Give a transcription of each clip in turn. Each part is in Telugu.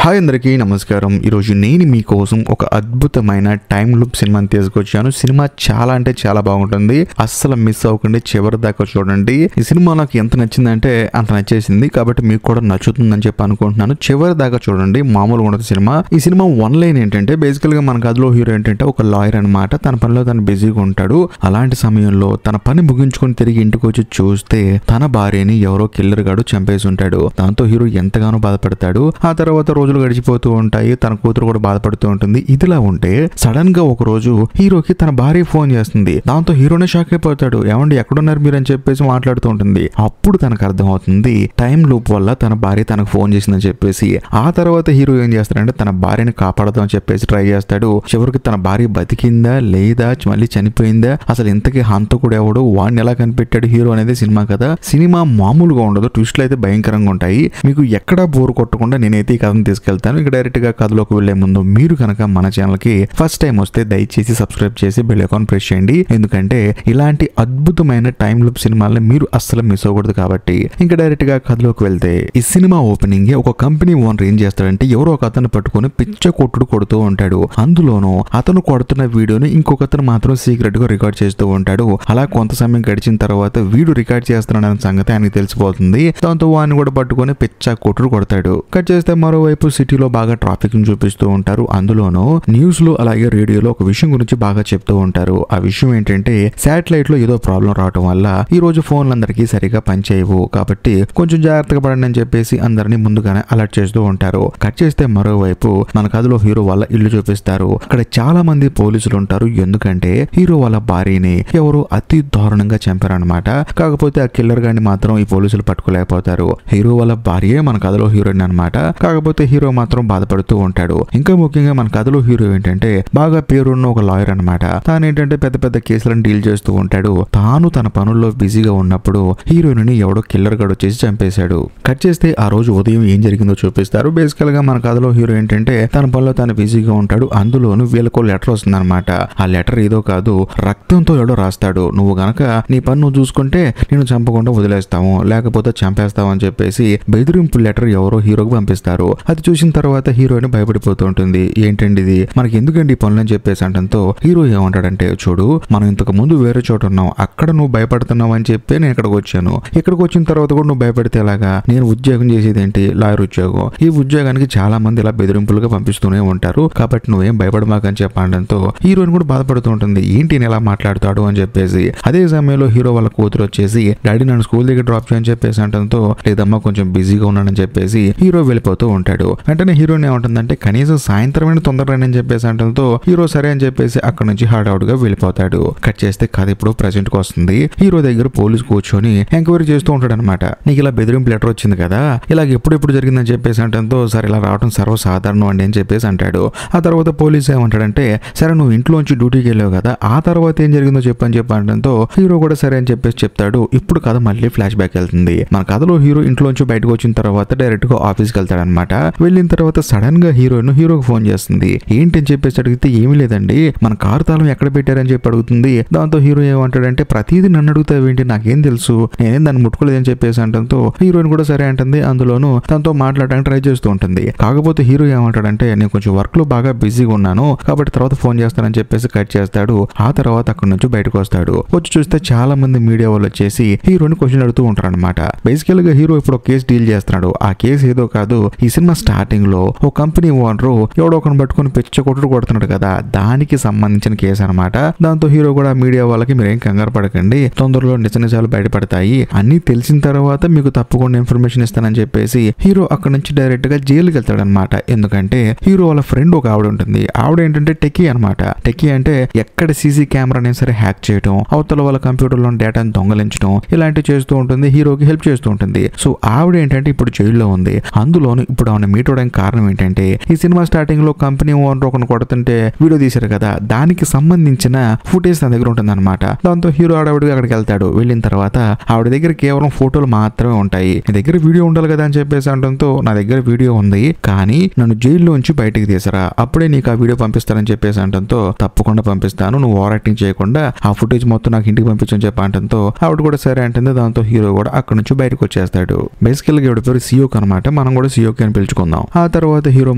హాయ్ అందరికీ నమస్కారం. ఈరోజు నేను మీకోసం ఒక అద్భుతమైన టైమ్ లూప్ సినిమాని తీసుకొచ్చాను. సినిమా చాలా అంటే చాలా బాగుంటుంది. అస్సలు మిస్ అవ్వకండి, చివరి దాకా చూడండి. ఈ సినిమా నాకు ఎంత నచ్చిందంటే అంత నచ్చేసింది, కాబట్టి మీకు కూడా నచ్చుతుందని చెప్పి అనుకుంటున్నాను. చివరి దాకా చూడండి, మామూలుగా ఉండదు సినిమా. ఈ సినిమా వన్ లైన్ ఏంటంటే బేసికల్ గా మన కథలో హీరో ఏంటంటే ఒక లాయర్ అనమాట. తన పనిలో తను బిజీగా ఉంటాడు. అలాంటి సమయంలో తన పని ముగించుకొని తిరిగి ఇంటికి వచ్చి చూస్తే తన భార్యని ఎవరో కిల్లర్ గాడు చంపేసి ఉంటాడు. దాంతో హీరో ఎంతగానో బాధపడతాడు. ఆ తర్వాత రోజులు గడిచిపోతూ ఉంటాయి. తన కూతురు కూడా బాధపడుతూ ఉంటుంది. ఇదిలా ఉంటే సడన్ గా ఒక రోజు హీరోకి తన భార్య ఫోన్ చేస్తుంది. దాంతో హీరోనే షాక్ అయిపోతాడు. ఏమండి ఎక్కడున్నారు మీరు అని చెప్పేసి మాట్లాడుతూ ఉంటుంది. అప్పుడు తనకు అర్థం అవుతుంది టైం లూప్ వల్ల తన భార్య తనకు ఫోన్ చేసిందని చెప్పేసి. ఆ తర్వాత హీరో ఏం చేస్తాడంటే తన భార్యని కాపాడదాం అని చెప్పేసి ట్రై చేస్తాడు. చివరికి తన భార్య బతికిందా లేదా మళ్ళీ చనిపోయిందా, అసలు ఇంతకీ హంతకుడు ఎవడు, వాడిని ఎలా కనిపెట్టాడు హీరో అనేది సినిమా కదా. సినిమా మామూలుగా ఉండదు, ట్విస్ట్లు అయితే భయంకరంగా ఉంటాయి. మీకు ఎక్కడా బోర్ కొట్టకుండా నేనైతే ఈ కథను తీసుకెళ్తాను. ఇక డైరెక్ట్ గా కథలోకి వెళ్లే ముందు మీరు కనుక మన ఛానల్ కి ఫస్ట్ టైం వస్తే దయచేసి సబ్స్క్రైబ్ చేసి బెల్ ఐకాన్ ప్రెస్ చేయండి. ఎందుకంటే ఇలాంటి అద్భుతమైన టైం లూప్ సినిమాలని మీరు అస్సలు మిస్ అవ్వకూడదు. కాబట్టి ఇంకా డైరెక్ట్ గా కథలోకి వెళ్తే ఈ సినిమా ఓపెనింగ్ ఒక కంపెనీ ఓనర్ ఏం చేస్తాడంటే ఎవరో ఒక అతను పట్టుకుని పిచ్చ కొడుతూ ఉంటాడు. అందులోనూ అతను కొడుతున్న వీడియోని ఇంకొక అతను మాత్రం సీక్రెట్ గా రికార్డ్ చేస్తూ ఉంటాడు. అలా కొంత సమయం గడిచిన తర్వాత వీడు రికార్డ్ చేస్తున్నాడన్న సంగతి ఆయనకి తెలిసిపోతుంది. దాంతో వాడిని కూడా పట్టుకుని పిచ్చ కొడతాడు. కట్ చేస్తే మరోవైపు సిటీలో బాగా ట్రాఫిక్ ని చూపిస్తూ ఉంటారు. అందులోనూ న్యూస్ లో అలాగే రేడియోలో ఒక విషయం గురించి బాగా చెప్తూ ఉంటారు. ఆ విషయం ఏంటంటే శాటిలైట్ లో ఏదో ప్రాబ్లం రావడం వల్ల ఈ రోజు ఫోన్లందరికీ సరిగా పనిచేయవు, కాబట్టి కొంచెం జాగ్రత్తగా పడండి అని చెప్పేసి అందరినీ ముందుగానే అలర్ట్ చేస్తూ ఉంటారు. కట్ చేస్తే మరోవైపు మన కథలో హీరో వాళ్ళ ఇల్లు చూపిస్తారు. అక్కడ చాలా మంది పోలీసులు ఉంటారు. ఎందుకంటే హీరో వాళ్ళ భార్యని ఎవరు అతి దారుణంగా చంపారనమాట. కాకపోతే ఆ కిల్లర్ గాని మాత్రం ఈ పోలీసులు పట్టుకోలేకపోతారు. హీరో వాళ్ళ భార్యే మన కథలో హీరోయిన్ అనమాట. కాకపోతే హీరో మాత్రం బాధపడుతూ ఉంటాడు. ఇంకా ముఖ్యంగా మన కథలో హీరో ఏంటంటే బాగా పేరున్న ఒక లాయర్ అనమాట. తాను ఏంటంటే పెద్ద పెద్ద కేసులను డీల్ చేస్తూ ఉంటాడు. తాను తన పనుల్లో బిజీగా ఉన్నప్పుడు హీరోయిన్ ని ఎవడో కిల్లర్ గడు వచ్చేసి చంపేశాడు. కట్ చేస్తే ఆ రోజు ఉదయం ఏం జరిగిందో చూపిస్తారు. బేసికల్ గా మన కథలో హీరో ఏంటంటే తన పనిలో తాను బిజీగా ఉంటాడు. అందులోనూ వీళ్ళకో లెటర్ వస్తుంది అనమాట. ఆ లెటర్ ఏదో కాదు, రక్తంతో ఎవడో రాస్తాడు. నువ్వు గనక నీ పని నువ్వు చూసుకుంటే నేను చంపకుండా వదిలేస్తాము, లేకపోతే చంపేస్తావు అని చెప్పేసి బెదిరింపు లెటర్ ఎవరో హీరోకి పంపిస్తారు. అది చూసిన తర్వాత హీరోయిన్ భయపడిపోతూ ఉంటుంది. ఏంటండి ఇది, మనకి ఎందుకండి ఈ పనులని చెప్పేసి అంటంతో హీరో ఏమంటాడంటే, చూడు మనం ఇంతకు ముందు వేరే చోట ఉన్నాం, అక్కడ నువ్వు భయపడుతున్నావు అని చెప్పి నేను ఇక్కడికి వచ్చాను. ఇక్కడికి వచ్చిన తర్వాత కూడా నువ్వు భయపడితే ఎలాగా? నేను ఉద్యోగం చేసేది ఏంటి, లాయర్ ఉద్యోగం. ఈ ఉద్యోగానికి చాలా మంది ఇలా బెదిరింపులుగా పంపిస్తూనే ఉంటారు, కాబట్టి నువ్వేం భయపడమాకని చెప్పడంతో హీరోయిన్ కూడా బాధపడుతూ ఉంటుంది. ఏంటి ఎలా మాట్లాడతాడు అని చెప్పేసి. అదే సమయంలో హీరో వాళ్ళ కూతురు వచ్చేసి డాడీ నన్ను స్కూల్ దగ్గర డ్రాప్ చేయని చెప్పేసి అంటంతో లేదమ్మా కొంచెం బిజీగా ఉన్నానని చెప్పేసి హీరో వెళ్ళిపోతూ ఉంటాడు. వెంటనే హీరోయిన్ ఏమంటుందంటే కనీసం సాయంత్రమైన తొందరగా అని చెప్పేసి అంటంతో హీరో సరే అని చెప్పేసి అక్కడ నుంచి హార్డ్ గా వెళ్ళిపోతాడు. కట్ చేస్తే కథ ఇప్పుడు ప్రెసెంట్ కి వస్తుంది. హీరో దగ్గర పోలీస్ కూర్చొని ఎంక్వైరీ చేస్తూ ఉంటాడు అనమాట. నీకు ఇలా బెదిరింపు లెటర్ వచ్చింది కదా, ఇలాగ ఎప్పుడు జరిగిందని చెప్పేసి అంటంతో సరే ఇలా రావడం సర్వసాధారణం అండి అని చెప్పేసి అంటాడు. ఆ తర్వాత పోలీస్ ఏమంటాడంటే సరే నువ్వు ఇంట్లోంచి డ్యూటీకి వెళ్ళావు కదా, ఆ తర్వాత ఏం జరిగిందో చెప్పని చెప్పడంతో హీరో కూడా సరే అని చెప్పేసి చెప్తాడు. ఇప్పుడు కథ మళ్ళీ ఫ్లాష్ బ్యాక్ వెళ్తుంది. మన కథలో హీరో ఇంట్లోంచి బయటకు వచ్చిన తర్వాత డైరెక్ట్ గా ఆఫీస్కి వెళ్తాడనమాట. వెళ్ళిన తర్వాత సడన్ గా హీరోకి ఫోన్ చేస్తుంది. ఏంటి అని చెప్పేసి అడిగితే ఏమీ లేదండి, మన కారు తాళం ఎక్కడ పెట్టారని చెప్పి అడుగుతుంది. దాంతో హీరో ఏమంటాడంటే ప్రతిదీ నన్ను అడుగుతావేంటి, నాకేం తెలుసు, నేనేం దాన్ని ముట్టుకోలేదని చెప్పేసి అంటంతో హీరోయిన్ కూడా సరే అంటుంది. అందులోనూ తనతో మాట్లాడడానికి ట్రై చేస్తూ ఉంటుంది. కాకపోతే హీరో ఏమంటాడంటే నేను కొంచెం వర్క్ లో బాగా బిజీగా ఉన్నాను, కాబట్టి తర్వాత ఫోన్ చేస్తానని చెప్పేసి కట్ చేస్తాడు. ఆ తర్వాత అక్కడ నుంచి బయటకు వస్తాడు. వచ్చి చూస్తే చాలా మంది మీడియా వాళ్ళు వచ్చేసి హీరోని క్వశ్చన్ అడుగుతూ ఉంటారు అనమాట. బేసికల్ గా హీరో ఇప్పుడు కేసు డీల్ చేస్తున్నాడు. ఆ కేసు ఏదో కాదు, ఈ సినిమా స్టార్టింగ్ లో ఒక కంపెనీ ఓనర్ ఎవడో ఒకరిని పట్టుకుని పిచ్చ కొడుతున్నాడు కదా, దానికి సంబంధించిన కేసు అనమాట. దాంతో హీరో కూడా మీడియా వాళ్ళకి మీరేం కంగారు పడకండి, తొందరలో నిజాలు బయటపడతాయి, అన్ని తెలిసిన తర్వాత మీకు తప్పకుండా ఇన్ఫర్మేషన్ ఇస్తానని చెప్పేసి హీరో అక్కడ నుంచి డైరెక్ట్ గా జైలుకి వెళ్తాడనమాట. ఎందుకంటే హీరో వాళ్ళ ఫ్రెండ్ ఒక ఆవిడ ఉంటుంది. ఆవిడ ఏంటంటే టెకీ అనమాట. టెకీ అంటే ఎక్కడ సీసీ కెమెరా అయినా సరే హ్యాక్ చేయడం, అవతల వాళ్ళ కంప్యూటర్ లో డేటాను దొంగలించడం ఇలాంటివి చేస్తూ ఉంటుంది. హీరోకి హెల్ప్ చేస్తూ ఉంటుంది. సో ఆవిడ ఏంటంటే ఇప్పుడు జైల్లో ఉంది. అందులోను ఇప్పుడు ఆమె మీట్ అవడానికి కారణం ఏంటంటే ఈ సినిమా స్టార్టింగ్ లో కంపెనీ ఓనర్ ఒకరిని కొడుతుంటే వీడియో తీశారు కదా, దానికి సంబంధించిన ఫుటేజ్ తన దగ్గర ఉంటుంది అనమాట. దాంతో హీరో ఆడవిడిగా అక్కడికి వెళ్తాడు. వెళ్ళిన తర్వాత ఆవిడ దగ్గర కేవలం ఫోటోలు మాత్రమే ఉంటాయి. నీ దగ్గర వీడియో ఉండాలి కదా అని చెప్పేసి అంటంతో నా దగ్గర వీడియో ఉంది, కానీ నన్ను జైల్లోంచి బయటికి తీసారా, అప్పుడే నీకు ఆ వీడియో పంపిస్తానని చెప్పేసి అంటంతో తప్పకుండా పంపిస్తాను, నువ్వు ఓవర్ యాక్టింగ్ చేయకుండా ఆ ఫుటేజ్ మొత్తం నాకు ఇంటికి పంపించని చెప్పి అంటంతో ఆవిడ కూడా సరే అంటుంది. దాంతో హీరో కూడా అక్కడ నుంచి బయటకు వచ్చేస్తాడు. బేసికల్ గా పేరు సియోక్ అనమాట. మనం కూడా సియోక్ అని పిలుచుకుందాం. చూస్తున్నాం. ఆ తర్వాత హీరో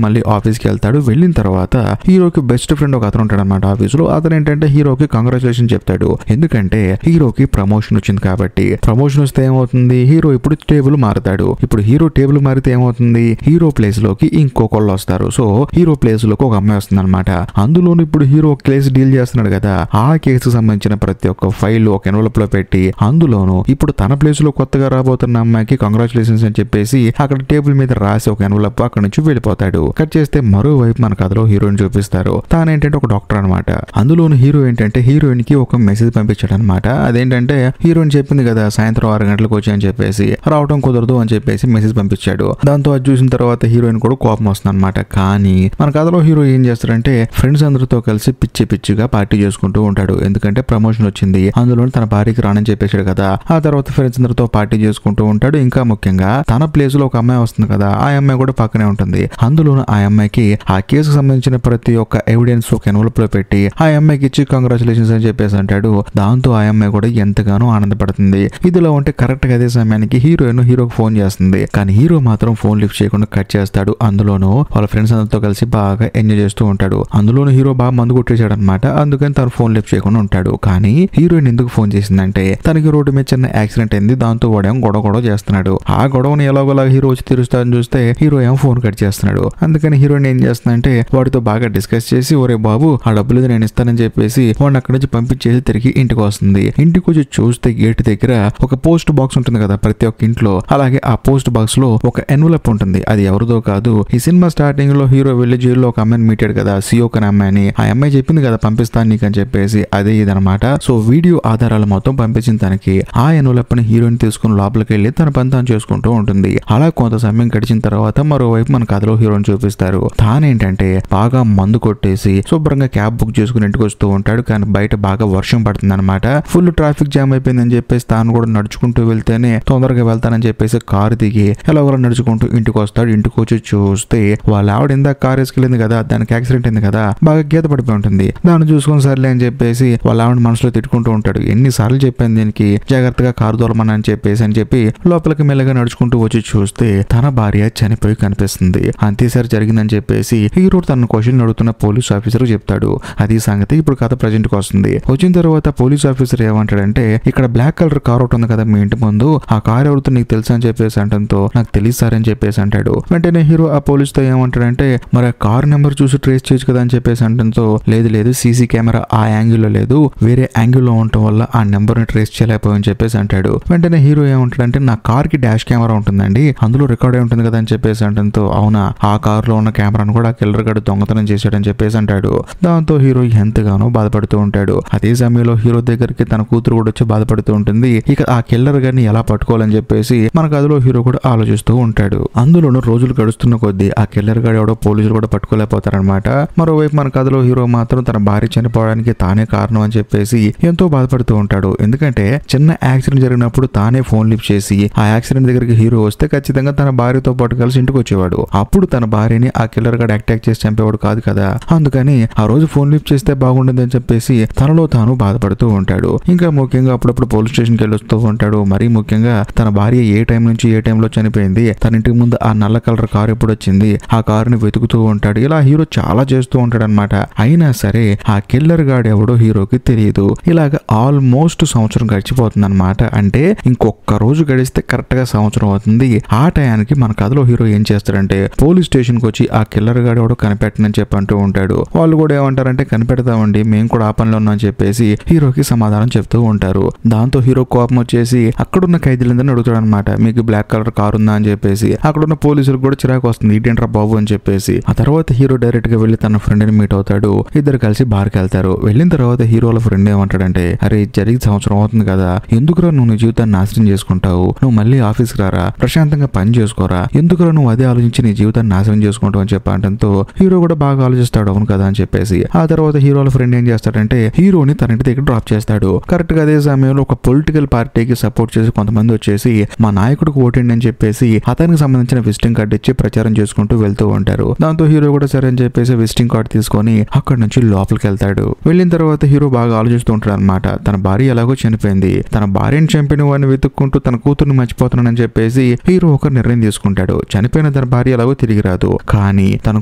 మళ్ళీ ఆఫీస్ కి వెళ్తాడు. వెళ్ళిన తర్వాత హీరోకి బెస్ట్ ఫ్రెండ్ ఒక అతను ఉంటాడు అనమాట ఆఫీస్ లో. అతను ఏంటంటే హీరోకి కంగ్రాచులేషన్ చెప్తాడు. ఎందుకంటే హీరోకి ప్రమోషన్ వచ్చింది కాబట్టి. ప్రమోషన్ వస్తే ఏమవుతుంది, హీరో ఇప్పుడు టేబుల్ మారుతాడు. ఇప్పుడు హీరో టేబుల్ మారితే ఏమవుతుంది, హీరో ప్లేస్ లోకి ఇంకొకళ్ళు వస్తారు. సో హీరో ప్లేస్ లోకి ఒక అమ్మాయి వస్తుంది అనమాట. అందులోను ఇప్పుడు హీరో కేసు డీల్ చేస్తున్నాడు కదా, ఆ కేసుకు సంబంధించిన ప్రతి ఒక్క ఫైల్ ఒక ఎన్వలప్ లో పెట్టి అందులోను ఇప్పుడు తన ప్లేస్ లో కొత్తగా రాబోతున్న అమ్మాయికి కంగ్రాచులేషన్స్ అని చెప్పేసి అక్కడ టేబుల్ మీద రాసి ఒక ఎన్వలప్ అక్కడ నుంచి వెళ్ళిపోతాడు. కట్ చేస్తే మరోవైపు మన కథలో హీరోయిన్ చూపిస్తారు. తానేంటంటే ఒక డాక్టర్ అనమాట. అందులోను హీరో ఏంటంటే హీరోయిన్ కి ఒక మెసేజ్ పంపించాడు అనమాట. అదేంటంటే హీరోయిన్ చెప్పింది కదా సాయంత్రం 6 గంటలకు వచ్చి అని చెప్పేసి, రావడం కుదరదు అని చెప్పేసి మెసేజ్ పంపించాడు. దాంతో అది చూసిన తర్వాత హీరోయిన్ కూడా కోపం వస్తుంది అనమాట. కానీ మన కథలో హీరో ఏం చేస్తాడంటే ఫ్రెండ్స్ అందరితో కలిసి పిచ్చి పిచ్చిగా పార్టీ చేసుకుంటూ ఉంటాడు. ఎందుకంటే ప్రమోషన్ వచ్చింది, అందులో తన భార్యకి రానని చెప్పేశాడు కదా. ఆ తర్వాత ఫ్రెండ్స్ అందరితో పార్టీ చేసుకుంటూ ఉంటాడు. ఇంకా ముఖ్యంగా తన ప్లేస్ లో ఒక అమ్మాయి వస్తుంది కదా, ఆ అమ్మాయి కూడా పక్కనే ఉంటుంది. అందులోనూ ఆ అమ్మాయికి ఆ కేసుకు సంబంధించిన ప్రతి ఒక్క ఎవిడెన్స్ ఒక ఎన్వలప్ లో పెట్టి ఆ అమ్మాయికి ఇచ్చి కంగ్రాచులేషన్స్ అని చెప్పేసి అంటాడు. దాంతో ఆ అమ్మాయి కూడా ఎంతగానో ఆనందపడుతుంది. ఇదిలో ఉంటే కరెక్ట్ గా అదే సమయానికి హీరోయిన్ హీరోకి ఫోన్ చేస్తుంది. కానీ హీరో మాత్రం ఫోన్ లిఫ్ట్ చేయకుండా కట్ చేస్తాడు. అందులోనూ వాళ్ళ ఫ్రెండ్స్ అందరితో కలిసి బాగా ఎంజాయ్ చేస్తూ ఉంటాడు. అందులోనూ హీరో బాగా మందు కొట్టేశాడు అనమాట. అందుకని తను ఫోన్ లిఫ్ట్ చేయకుండా ఉంటాడు. కానీ హీరోయిన్ ఎందుకు ఫోన్ చేసిందంటే తనకి రోడ్డు మీద చిన్న యాక్సిడెంట్ అయింది. దాంతో వాడేం గొడవ చేస్తున్నాడు. ఆ గొడవని ఎలాగోలా హీరో వచ్చి తీరుస్తాడని చూస్తే హీరో ఏమో ఫోన్ కట్ చేస్తున్నాడు. అందుకని హీరోయిన్ ఏం చేస్తుందంటే వాడితో బాగా డిస్కస్ చేసి, ఒరే బాబు ఆ డబ్బులు నేను ఇస్తానని చెప్పేసి వాడిని అక్కడి నుంచి పంపించేసి తిరిగి ఇంటికి వస్తుంది. ఇంటికి వచ్చి చూస్తే గేట్ దగ్గర ఒక పోస్ట్ బాక్స్ ఉంటుంది కదా ప్రతి ఒక్క ఇంట్లో, అలాగే ఆ పోస్ట్ బాక్స్ లో ఒక ఎన్వలప్ ఉంటుంది. అది ఎవరిదో కాదు, ఈ సినిమా స్టార్టింగ్ లో హీరో వెళ్లి జైల్లో ఒక అమ్మాయిని మీటాడు కదా, సియోక్ అనే అమ్మాయిని. ఆ అమ్మాయి చెప్పింది కదా పంపిస్తాను నీకు అని చెప్పేసి, అదే ఇదనమాట. సో వీడియో ఆధారాలు మొత్తం పంపించిన తనకి ఆ ఎన్వలప్ ని హీరోయిన్ తీసుకుని లోపలికి వెళ్ళి తన పని తాను చేసుకుంటూ ఉంటుంది. అలా కొంత సమయం గడిచిన తర్వాత మరోవైపు మన కథలో హీరోని చూపిస్తారు. తానేంటంటే బాగా మందు కొట్టేసి శుభ్రంగా క్యాబ్ బుక్ చేసుకుని ఇంటికి వస్తూ ఉంటాడు. కానీ బయట బాగా వర్షం పడుతుంది అనమాట. ఫుల్ ట్రాఫిక్ జామ్ అయిపోయిందని చెప్పేసి తాను కూడా నడుచుకుంటూ వెళ్తేనే తొందరగా వెళ్తానని చెప్పేసి కారు దిగి ఎలాగోలా నడుచుకుంటూ ఇంటికి వస్తాడు. ఇంటికి వచ్చి చూస్తే వాళ్ళ ఆవిడ ఇందాక కారు వేసుకెళ్ళింది కదా, దానికి యాక్సిడెంట్ అయింది కదా, బాగా గీత పడిపోయి ఉంటుంది. దాన్ని చూసుకొని సర్లే అని చెప్పేసి వాళ్ళ ఆవిడ మనసులో తిట్టుకుంటూ ఉంటాడు. ఎన్నిసార్లు చెప్పాను దీనికి జాగ్రత్తగా కారు దూరమని అని చెప్పి లోపలికి మెల్లగా నడుచుకుంటూ వచ్చి చూస్తే తన భార్య చనిపోయి కనిపిస్తుంది. అంతేసారి జరిగిందని చెప్పేసి హీరో తన క్వశ్చన్ అడుగుతున్న పోలీస్ ఆఫీసర్ చెప్తాడు. అది సంగతి. ఇప్పుడు కథ ప్రజెంట్ కి వస్తుంది. వచ్చిన తర్వాత పోలీస్ ఆఫీసర్ ఏమంటాడంటే ఇక్కడ బ్లాక్ కలర్ కార్ ఒకటి ఉంది కదా మీ ఇంటి ముందు, ఆ కార్ ఎవరితో నీకు తెలుసా అని చెప్పేసి అంటంతో నాకు తెలియదు సార్ అని చెప్పేసి అంటాడు. వెంటనే హీరో ఆ పోలీస్ తో ఏమంటాడంటే మరి ఆ కార్ నెంబర్ చూసి ట్రేస్ చేయొచ్చు కదా అని చెప్పేసి అంటంతో లేదు సీసీ కెమెరా ఆ యాంగిల్ లో లేదు, వేరే యాంగిల్ లో ఉండటం వల్ల ఆ నెంబర్ ని ట్రేస్ చేయలేకపోయని చెప్పేసి అంటాడు. వెంటనే హీరో ఏమంటాడంటే నా కార్ కి డాష్ కెమెరా ఉంటుందండి, అందులో రికార్డ్ అయి ఉంటుంది కదా అని చెప్పేసి అంటంతో అవునా, ఆ కార్ లో ఉన్న కెమెరాను కూడా కిల్లర్ గడు దొంగతనం చేశాడని చెప్పేసి అంటాడు. దాంతో హీరో ఎంతగానో బాధపడుతూ ఉంటాడు. అదే సమయంలో హీరో దగ్గరికి తన కూతురు కూడా వచ్చి బాధపడుతూ ఉంటుంది. ఇక ఆ కిల్లర్ గారిని ఎలా పట్టుకోవాలని చెప్పేసి మన కథలో హీరో కూడా ఆలోచిస్తూ ఉంటాడు. అందులోనూ రోజులు గడుస్తున్న కొద్దీ ఆ కిల్లర్ గాడు ఎవడో పోలీసులు కూడా పట్టుకోలేకపోతారనమాట. మరోవైపు మన కథలో హీరో మాత్రం తన భార్య చనిపోవడానికి తానే కారణం అని చెప్పేసి ఎంతో బాధపడుతూ ఉంటాడు. ఎందుకంటే చిన్న యాక్సిడెంట్ జరిగినప్పుడు తానే ఫోన్ లిఫ్ట్ చేసి ఆ యాక్సిడెంట్ దగ్గరికి హీరో వస్తే ఖచ్చితంగా తన భార్యతో పాటు కలిసి ఇంటికి వచ్చేవాడు. అప్పుడు తన భార్యని ఆ కిల్లర్ గాడు అటాక్ చేసి చంపేవాడు కాదు కదా. అందుకని ఆ రోజు ఫోన్ లిఫ్ట్ చేస్తే బాగుండదు అని చెప్పేసి తనలో తాను బాధపడుతూ ఉంటాడు. ఇంకా ముఖ్యంగా అప్పుడప్పుడు పోలీస్ స్టేషన్కి వెళ్ళి వస్తూ ఉంటాడు. మరీ ముఖ్యంగా తన భార్య ఏ టైం నుంచి ఏ టైంలో చనిపోయింది, తన ఇంటికి ముందు ఆ నల్ల కలర్ కారు ఎప్పుడు వచ్చింది, ఆ కారుని వెతుకుతూ ఉంటాడు. ఇలా హీరో చాలా చేస్తూ ఉంటాడు అనమాట. అయినా సరే ఆ కిల్లర్ గాడు ఎవడో హీరోకి తెలియదు. ఇలాగ ఆల్మోస్ట్ సంవత్సరం గడిచిపోతుంది అనమాట. అంటే ఇంకొక రోజు గడిస్తే కరెక్ట్ గా సంవత్సరం అవుతుంది. ఆ టయానికి మన కథలో హీరో ఏం చేస్తాడంటే పోలీస్ స్టేషన్ కి వచ్చి ఆ కిల్లర్ గాడు ఎవడో కనిపెట్టనని చెప్పి అంటూ ఉంటాడు. వాళ్ళు కూడా ఏమంటారంటే కనిపెడతామండి, మేము కూడా ఆ పనిలో ఉన్నామని చెప్పేసి హీరోకి సమాధానం చెప్తూ ఉంటారు. దాంతో హీరో కోపం వచ్చేసి అక్కడున్న ఖైదీలందరినీ అడుగుతాడు అనమాట, మీకు బ్లాక్ కలర్ కార్ ఉందా అని చెప్పేసి. అక్కడున్న పోలీసులకు కూడా చిరాకు వస్తుంది, ఇటేంట్రా బాబు అని చెప్పేసి. ఆ తర్వాత హీరో డైరెక్ట్ గా వెళ్లి తన ఫ్రెండ్ ని మీట్ అవుతాడు. ఇద్దరు కలిసి బార్కి వెళ్తారు. వెళ్ళిన తర్వాత హీరోల ఫ్రెండ్ ఏమంటాడంటే అరే జరిగి సంవత్సరం అవుతుంది కదా, ఎందుకురా నువ్వు నీ జీవితాన్ని నాశనం చేసుకుంటావు, నువ్వు మళ్ళీ ఆఫీస్కి రారా, ప్రశాంతంగా పని చేసుకోరా, ఎందుకురా నువ్వు అదే ఆలోచించి నీ జీవితాన్ని నాశనం చేసుకుంటావు అని చెప్పడంతో హీరో కూడా బాగా ఆలోచిస్తాడు అవును కదా అని చెప్పేసి. ఆ తర్వాత హీరోల ఫ్రెండ్ ఏం చేస్తాడంటే హీరోని తన ఇంటి దగ్గర డ్రాప్ చేస్తాడు. కరెక్ట్ గా అదే సమయంలో ఒక పొలిటికల్ పార్టీకి సపోర్ట్ చేసి కొంతమంది వచ్చేసి మా నాయకుడికి ఓటేండి అని చెప్పేసి అతనికి సంబంధించిన విజిటింగ్ కార్డు ఇచ్చి ప్రచారం చేసుకుంటూ వెళ్తూ ఉంటారు. దాంతో హీరో కూడా సరే అని చెప్పేసి విజిటింగ్ కార్డు తీసుకొని అక్కడి నుంచి లోపలికి వెళ్తాడు. వెళ్ళిన తర్వాత హీరో బాగా ఆలోచిస్తూ ఉంటాడు అనమాట. తన భార్య ఎలాగో చనిపోయింది, తన భార్యను చంపిన వాడిని వెతుక్కుంటూ తన కూతుర్ని మర్చిపోతున్నానని చెప్పేసి హీరో ఒక నిర్ణయం తీసుకుంటాడు. చనిపోయిన తన భార్య ఎలాగో తిరిగి రాదు. కానీ తన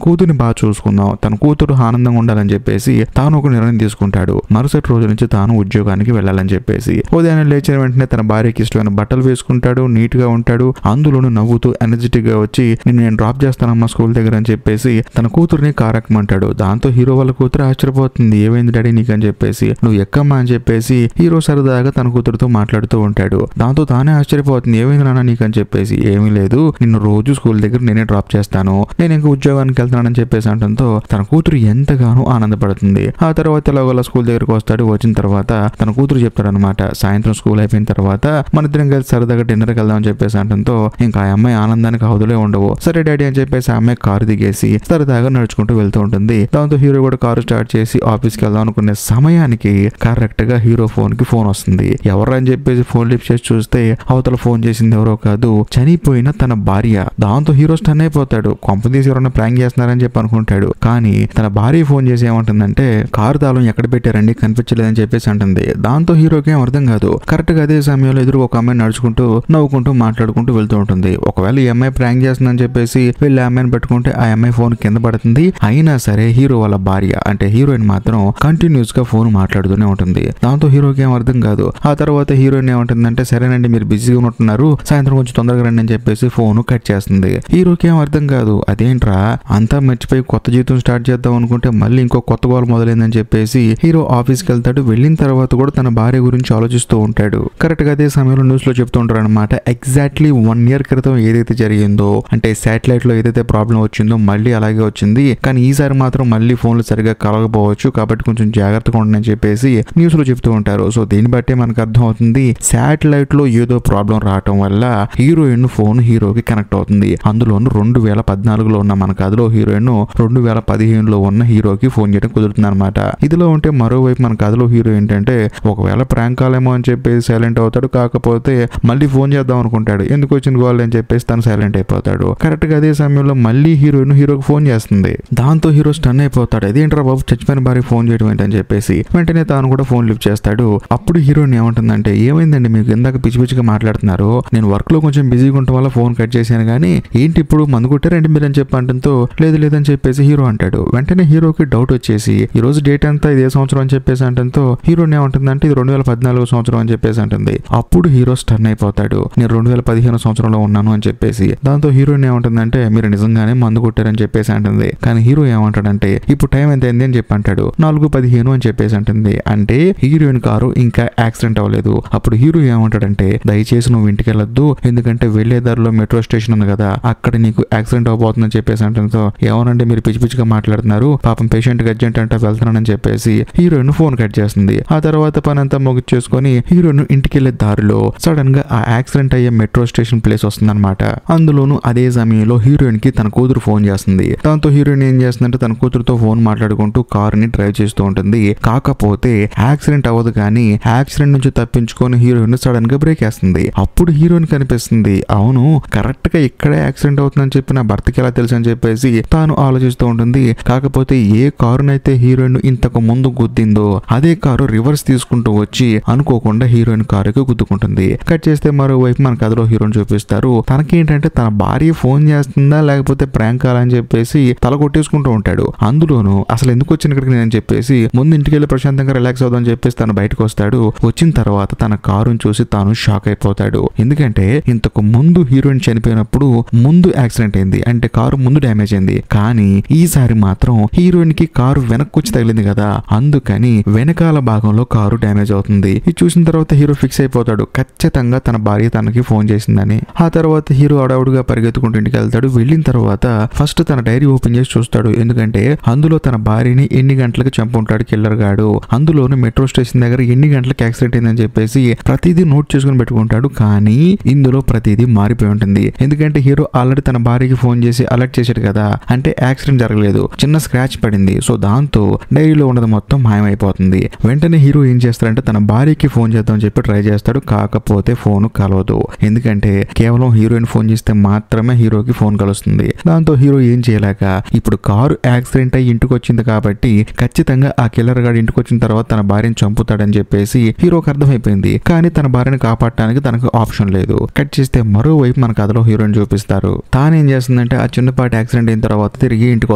కూతుర్ని బాగా చూసుకుందాం, తన కూతురు ఆనందంగా ఉండాలని చెప్పేసి తాను ఒక నిర్ణయం తీసుకుంటాడు. మరుసటి రోజు నుంచి తాను ఉద్యోగానికి వెళ్ళాలని చెప్పేసి ఉదయాన్నే లేచిన వెంటనే తన భార్యకి ఇష్టమైన బట్టలు వేసుకుంటాడు, నీట్ గా ఉంటాడు. అందులోనూ నవ్వుతూ ఎనర్జెటిక్ గా వచ్చి నేను డ్రాప్ చేస్తానమ్మా స్కూల్ దగ్గర అని చెప్పేసి తన కూతుర్ని కారు ఎక్కమంటాడు. దాంతో హీరో వాళ్ళ కూతురు ఆశ్చర్యపోతుంది. ఏమైంది డాడీ నీకు అని చెప్పేసి, నువ్వు ఎక్కమ్మా అని చెప్పేసి హీరో సరదాగా తన కూతురుతో మాట్లాడుతూ ఉంటాడు. దాంతో తానే ఆశ్చర్యపోతుంది. ఏమైంది నాన్న నీకు అని చెప్పేసి, ఏమీ లేదు, నిన్ను రోజు స్కూల్ దగ్గర నేనే డ్రాప్ చేస్తాను, నేను ఇంకా ఉద్యోగానికి వెళ్తానని చెప్పేసి అంటంతో తన కూతురు ఎంతగానో ఆనందపడుతుంది. ఆ తర్వాత ఎలాగోలా స్కూల్ దగ్గరకు వస్తాడు. వచ్చిన తర్వాత తన కూతురు చెప్తాడు అనమాట, సాయంత్రం స్కూల్ అయిపోయిన తర్వాత మన ఇద్దరం కలిసి సరదాగా డిన్నర్కి వెళ్దాం అని చెప్పేసి అంటంతో ఇంకా ఆ అమ్మాయి ఆనందానికి అవధులే ఉండవు. సరే డాడీ అని చెప్పేసి ఆ అమ్మాయి కారు దిగేసి సరదాగా నడుచుకుంటూ వెళ్తూ ఉంటుంది. దాంతో హీరో కూడా కారు స్టార్ట్ చేసి ఆఫీస్కి వెళ్దాం అనుకునే సమయానికి కరెక్ట్ గా హీరో ఫోన్ కి ఫోన్ వస్తుంది. ఎవరు అని చెప్పేసి ఫోన్ లిఫ్ట్ చేసి చూస్తే అవతల ఫోన్ చేసింది ఎవరో కాదు, చనిపోయిన తన భార్య. దాంతో హీరో స్టన్ అయిపోతాడు. కొంపదీసి ఎవరైనా ప్రాంక్ చేస్తున్నారని చెప్పి అనుకుంటాడు. కానీ తన భార్య ఫోన్ చేసి ఏమంటుందంటే కారు తాళం ఎక్కడ పెట్టారండి కనిపించలేదని చెప్పేసి అంటుంది. దాంతో హీరోకి ఏం అర్థం కాదు. కరెక్ట్ గా అదే సమయంలో ఎదురు ఒక అమ్మాయి నడుచుకుంటూ నవ్వుకుంటూ మాట్లాడుకుంటూ వెళ్తూ ఉంటుంది. ఒకవేళ ఈ అమ్మాయి ప్రాంక్ చేస్తుందని చెప్పేసి వెళ్ళి ఆ అమ్మాయిని పెట్టుకుంటే ఆ అమ్మాయి ఫోన్ కింద పడుతుంది. అయినా సరే హీరో వాళ్ళ భార్య అంటే హీరోయిన్ మాత్రం కంటిన్యూస్ గా ఫోన్ మాట్లాడుతూనే ఉంటుంది. దాంతో హీరోకి ఏం అర్థం కాదు. ఆ తర్వాత హీరోయిన్ ఏమంటుందంటే సరేనండి మీరు బిజీగా ఉంటున్నారు, సాయంత్రం కొంచెం తొందరగా రండి అని చెప్పేసి ఫోన్ కట్ చేస్తుంది. హీరోకి ఏం అర్థం కాదు. అదేంట్రా అంతా మర్చిపోయి కొత్త జీవితం స్టార్ట్ చేద్దాం అనుకుంటే మళ్ళీ ఇంకో కొత్త గోల్ మొదలైందని చెప్పేసి హీరో ఆఫీస్కి వెళ్తాడు. వెళ్ళిన తర్వాత కూడా తన భార్య గురించి ఆలోచిస్తూ ఉంటాడు. కరెక్ట్ గా అదే సమయంలో న్యూస్ లో చెప్తూ ఉంటారు అనమాట, ఎగ్జాక్ట్లీ 1 year క్రితం ఏదైతే జరిగిందో అంటే శాటిలైట్ లో ఏదైతే ప్రాబ్లం వచ్చిందో మళ్ళీ అలాగే వచ్చింది, కానీ ఈసారి మాత్రం మళ్ళీ ఫోన్లు సరిగా కలగపోవచ్చు, కాబట్టి కొంచెం జాగ్రత్తగా ఉండని చెప్పేసి న్యూస్ లో చెప్తూ ఉంటారు. సో దీన్ని బట్టే మనకు అర్థం అవుతుంది శాటిలైట్ లో ఏదో ప్రాబ్లం రావటం వల్ల హీరోయిన్ ఫోన్ హీరోకి కనెక్ట్ అవుతుంది. అందులోను 2014లో ఉన్న మన కథలో హీరోయిన్ 2015లో ఉన్న హీరోకి ఫోన్ చేయడం కుదురుతుంది అనమాట. ఇదిలో ఉంటే మరోవైపు మన కథలో హీరో ఏంటంటే ఒకవేళ ప్రాంక్ కాలేమో అని చెప్పేసి సైలెంట్ అవుతాడు. కాకపోతే మళ్ళీ ఫోన్ చేద్దాం అనుకుంటాడు. ఎందుకు వచ్చిన గోల్ అని చెప్పేసి తను సైలెంట్ అయిపోతాడు. కరెక్ట్ గా అదే సమయంలో మళ్ళీ హీరోయిన్ హీరోకి ఫోన్ చేస్తుంది. దాంతో హీరో స్టన్ అయిపోతాడు. అదేంట్రా బాబు చచ్చిపోయిన భార్య ఫోన్ చేయడం ఏంటని చెప్పేసి వెంటనే తాను కూడా ఫోన్ లిఫ్ట్ చేస్తాడు. అప్పుడు హీరోయిన్ ఏమంటుందంటే ఏమైందండి మీకు ఇందాక పిచ్చి పిచ్చిగా మాట్లాడుతున్నారు, నేను వర్క్ లో కొంచెం బిజీగా ఉండటం వల్ల ఫోన్ కట్ చేశాను కానీ ఏంటి ఇప్పుడు మందు కొట్టారండి మీరు అని చెప్పి అంటంతో లేదు లేదని చెప్పేసి హీరో అంటాడు. వెంటనే హీరోకి డౌట్ వచ్చేసి ఈ రోజు డేట్ అంతా ఇదే సంవత్సరం అని చెప్పేసి అంటంతో హీరోయిన్ ఏమంటుందంటే ఇది 2014 సంవత్సరం అని చెప్పేసి అంటుంది. అప్పుడు హీరో స్టన్ అయిపోతాడు. నేను 2015 సంవత్సరంలో ఉన్నాను అని చెప్పేసి. దాంతో హీరోయిన్ ఏమంటుందంటే మీరు నిజంగానే మందు కొట్టారని చెప్పేసి అంటుంది. కానీ హీరో ఏమంటాడంటే ఇప్పుడు టైం ఎంత అయింది అని చెప్పి అంటాడు. 4:15 అని చెప్పేసి అంటుంది. అంటే హీరోయిన్ కారు ఇంకా యాక్సిడెంట్ అవ్వలేదు. అప్పుడు హీరో ఏమంటాడంటే దయచేసి నువ్వు ఇంటికి వెళ్ళొద్దు, ఎందుకంటే వెళ్లే దారిలో మెట్రో స్టేషన్ ఉంది కదా అక్కడ నీకు యాక్సిడెంట్ అవబోతుందని చెప్పేసి అంటంతో ఏమనంటే మీరు పిచ్చి పిచ్చిగా మాట్లాడుతున్నారు, పాపం పేషెంట్ కి అర్జెంట్ అంటే వెళ్తున్నానని చెప్పేసి హీరోయిన్ ఫోన్ కట్ చేస్తుంది. ఆ తర్వాత పని అంతా ముగించేసుకొని హీరోయిన్ ఇంటికి వెళ్లే దారిలో సడన్ గా ఆ యాక్సిడెంట్ అయ్యే మెట్రో స్టేషన్ ప్లేస్ వస్తుంది అనమాట. అందులోనూ అదే సమయంలో హీరోయిన్ కి తన కూతురు ఫోన్ చేస్తుంది. దాంతో హీరోయిన్ ఏం చేస్తుందంటే తన కూతురుతో ఫోన్ మాట్లాడుకుంటూ కార్ ని డ్రైవ్ చేస్తూ ఉంటుంది. కాకపోతే యాక్సిడెంట్ అవ్వదు కానీ యాక్సిడెంట్ నుంచి తప్పించుకొని హీరోయిన్ సడన్ గా బ్రేక్ వేస్తుంది. అప్పుడు హీరోయిన్ కనిపిస్తుంది. అవును కరెక్ట్ గా ఇక్కడే యాక్సిడెంట్ అవుతుందని చెప్పి నా భర్తకి ఎలా తెలుసు అని చెప్పేసి తాను ఆలోచిస్తూ ఉంటుంది. కాకపోతే ఏ కారునైతే హీరోయిన్ ఇంతకు ముందు గుద్దిందో అదే కారు రివర్స్ తీసుకుంటూ వచ్చి అనుకోకుండా హీరోయిన్ కారుకి గుద్దుకుంటుంది. కట్ చేస్తే మరోవైపు మన కథలో హీరోయిన్ చూపిస్తారు. తనకేంటంటే తన భార్య ఫోన్ చేస్తుందా లేకపోతే ప్రాంక్ కాలని చెప్పేసి తల కొట్టేసుకుంటూ ఉంటాడు. అందులోనూ అసలు ఎందుకు వచ్చిన ఇక్కడికి నేను చెప్పేసి ముందు ఇంటికి వెళ్ళి ప్రశాంతంగా రిలాక్స్ అవుదామని చెప్పేసి తను బయటకు వస్తాడు. వచ్చిన తర్వాత తన కారుని చూసి తాను షాక్ అయిపోతాడు. ఎందుకంటే ఇంతకు ముందు హీరోయిన్ చనిపోయినప్పుడు ముందు యాక్సిడెంట్ అయింది, అంటే కారు ముందు డ్యామేజ్ అయింది. కానీ ఈసారి మాత్రం హీరోయిన్ కి కారు వెనక్కి వచ్చి తగిలింది కదా, అందుకని వెనకాల భాగంలో కారు డ్యామేజ్ అవుతుంది. ఇది చూసిన తర్వాత హీరో ఫిక్స్ అయిపోతాడు ఖచ్చితంగా తన భార్య తనకి ఫోన్ చేసిందని. ఆ తర్వాత హీరో అడవుడుగా పరిగెత్తుకుంటూ ఇంటికి వెళ్తాడు. వెళ్ళిన తర్వాత ఫస్ట్ తన డైరీ ఓపెన్ చేసి చూస్తాడు. ఎందుకంటే అందులో తన భార్యని ఎన్ని గంటలకు చంపుంటాడు కిల్లర్ గాడు, అందులోను మెట్రో స్టేషన్ దగ్గర ఎన్ని గంటలకు యాక్సిడెంట్ అయిందని చెప్పేసి ప్రతిదీ నోట్ చేసుకుని పెట్టుకుంటాడు. కానీ ఇందులో ప్రతిదీ మారిపోయి ఉంటుంది. ఎందుకంటే హీరో ఆల్రెడీ తన భార్యకి ఫోన్ చేసి అలర్ట్ చేశాడు కదా, అంటే యాక్సిడెంట్ జరగలేదు, చిన్న స్క్రాచ్ పడింది. సో దాంతో డైరీలో ఉన్నది మొత్తం మాయమైపోతుంది. వెంటనే హీరో ఏం చేస్తాడంటే తన భార్యకి ఫోన్ చేద్దామని చెప్పి ట్రై చేస్తాడు. కాకపోతే ఫోన్ కలవదు. ఎందుకంటే కేవలం హీరోయిన్ ఫోన్ చేస్తే మాత్రమే హీరోకి ఫోన్ కలుస్తుంది. దాంతో హీరో ఏం చేయలేక ఇప్పుడు కారు యాక్సిడెంట్ అయ్యి ఇంటికి వచ్చింది కాబట్టి ఖచ్చితంగా ఆ కిల్లర్ గాడు ఇంటికి వచ్చిన తర్వాత తన భార్యను చంపుతాడని చెప్పేసి హీరోకి అర్థమైపోయింది. కానీ తన భార్యను కాపాడటానికి తనకు ఆప్షన్ లేదు. కట్ చేస్తే మరోవైపు మన కథలో హీరోయిన్ చూపిస్తారు. తానేం చేస్తుందంటే ఆ చిన్నపాటి యాక్సిడెంట్ అయిన తర్వాత తిరిగి ఇంటికి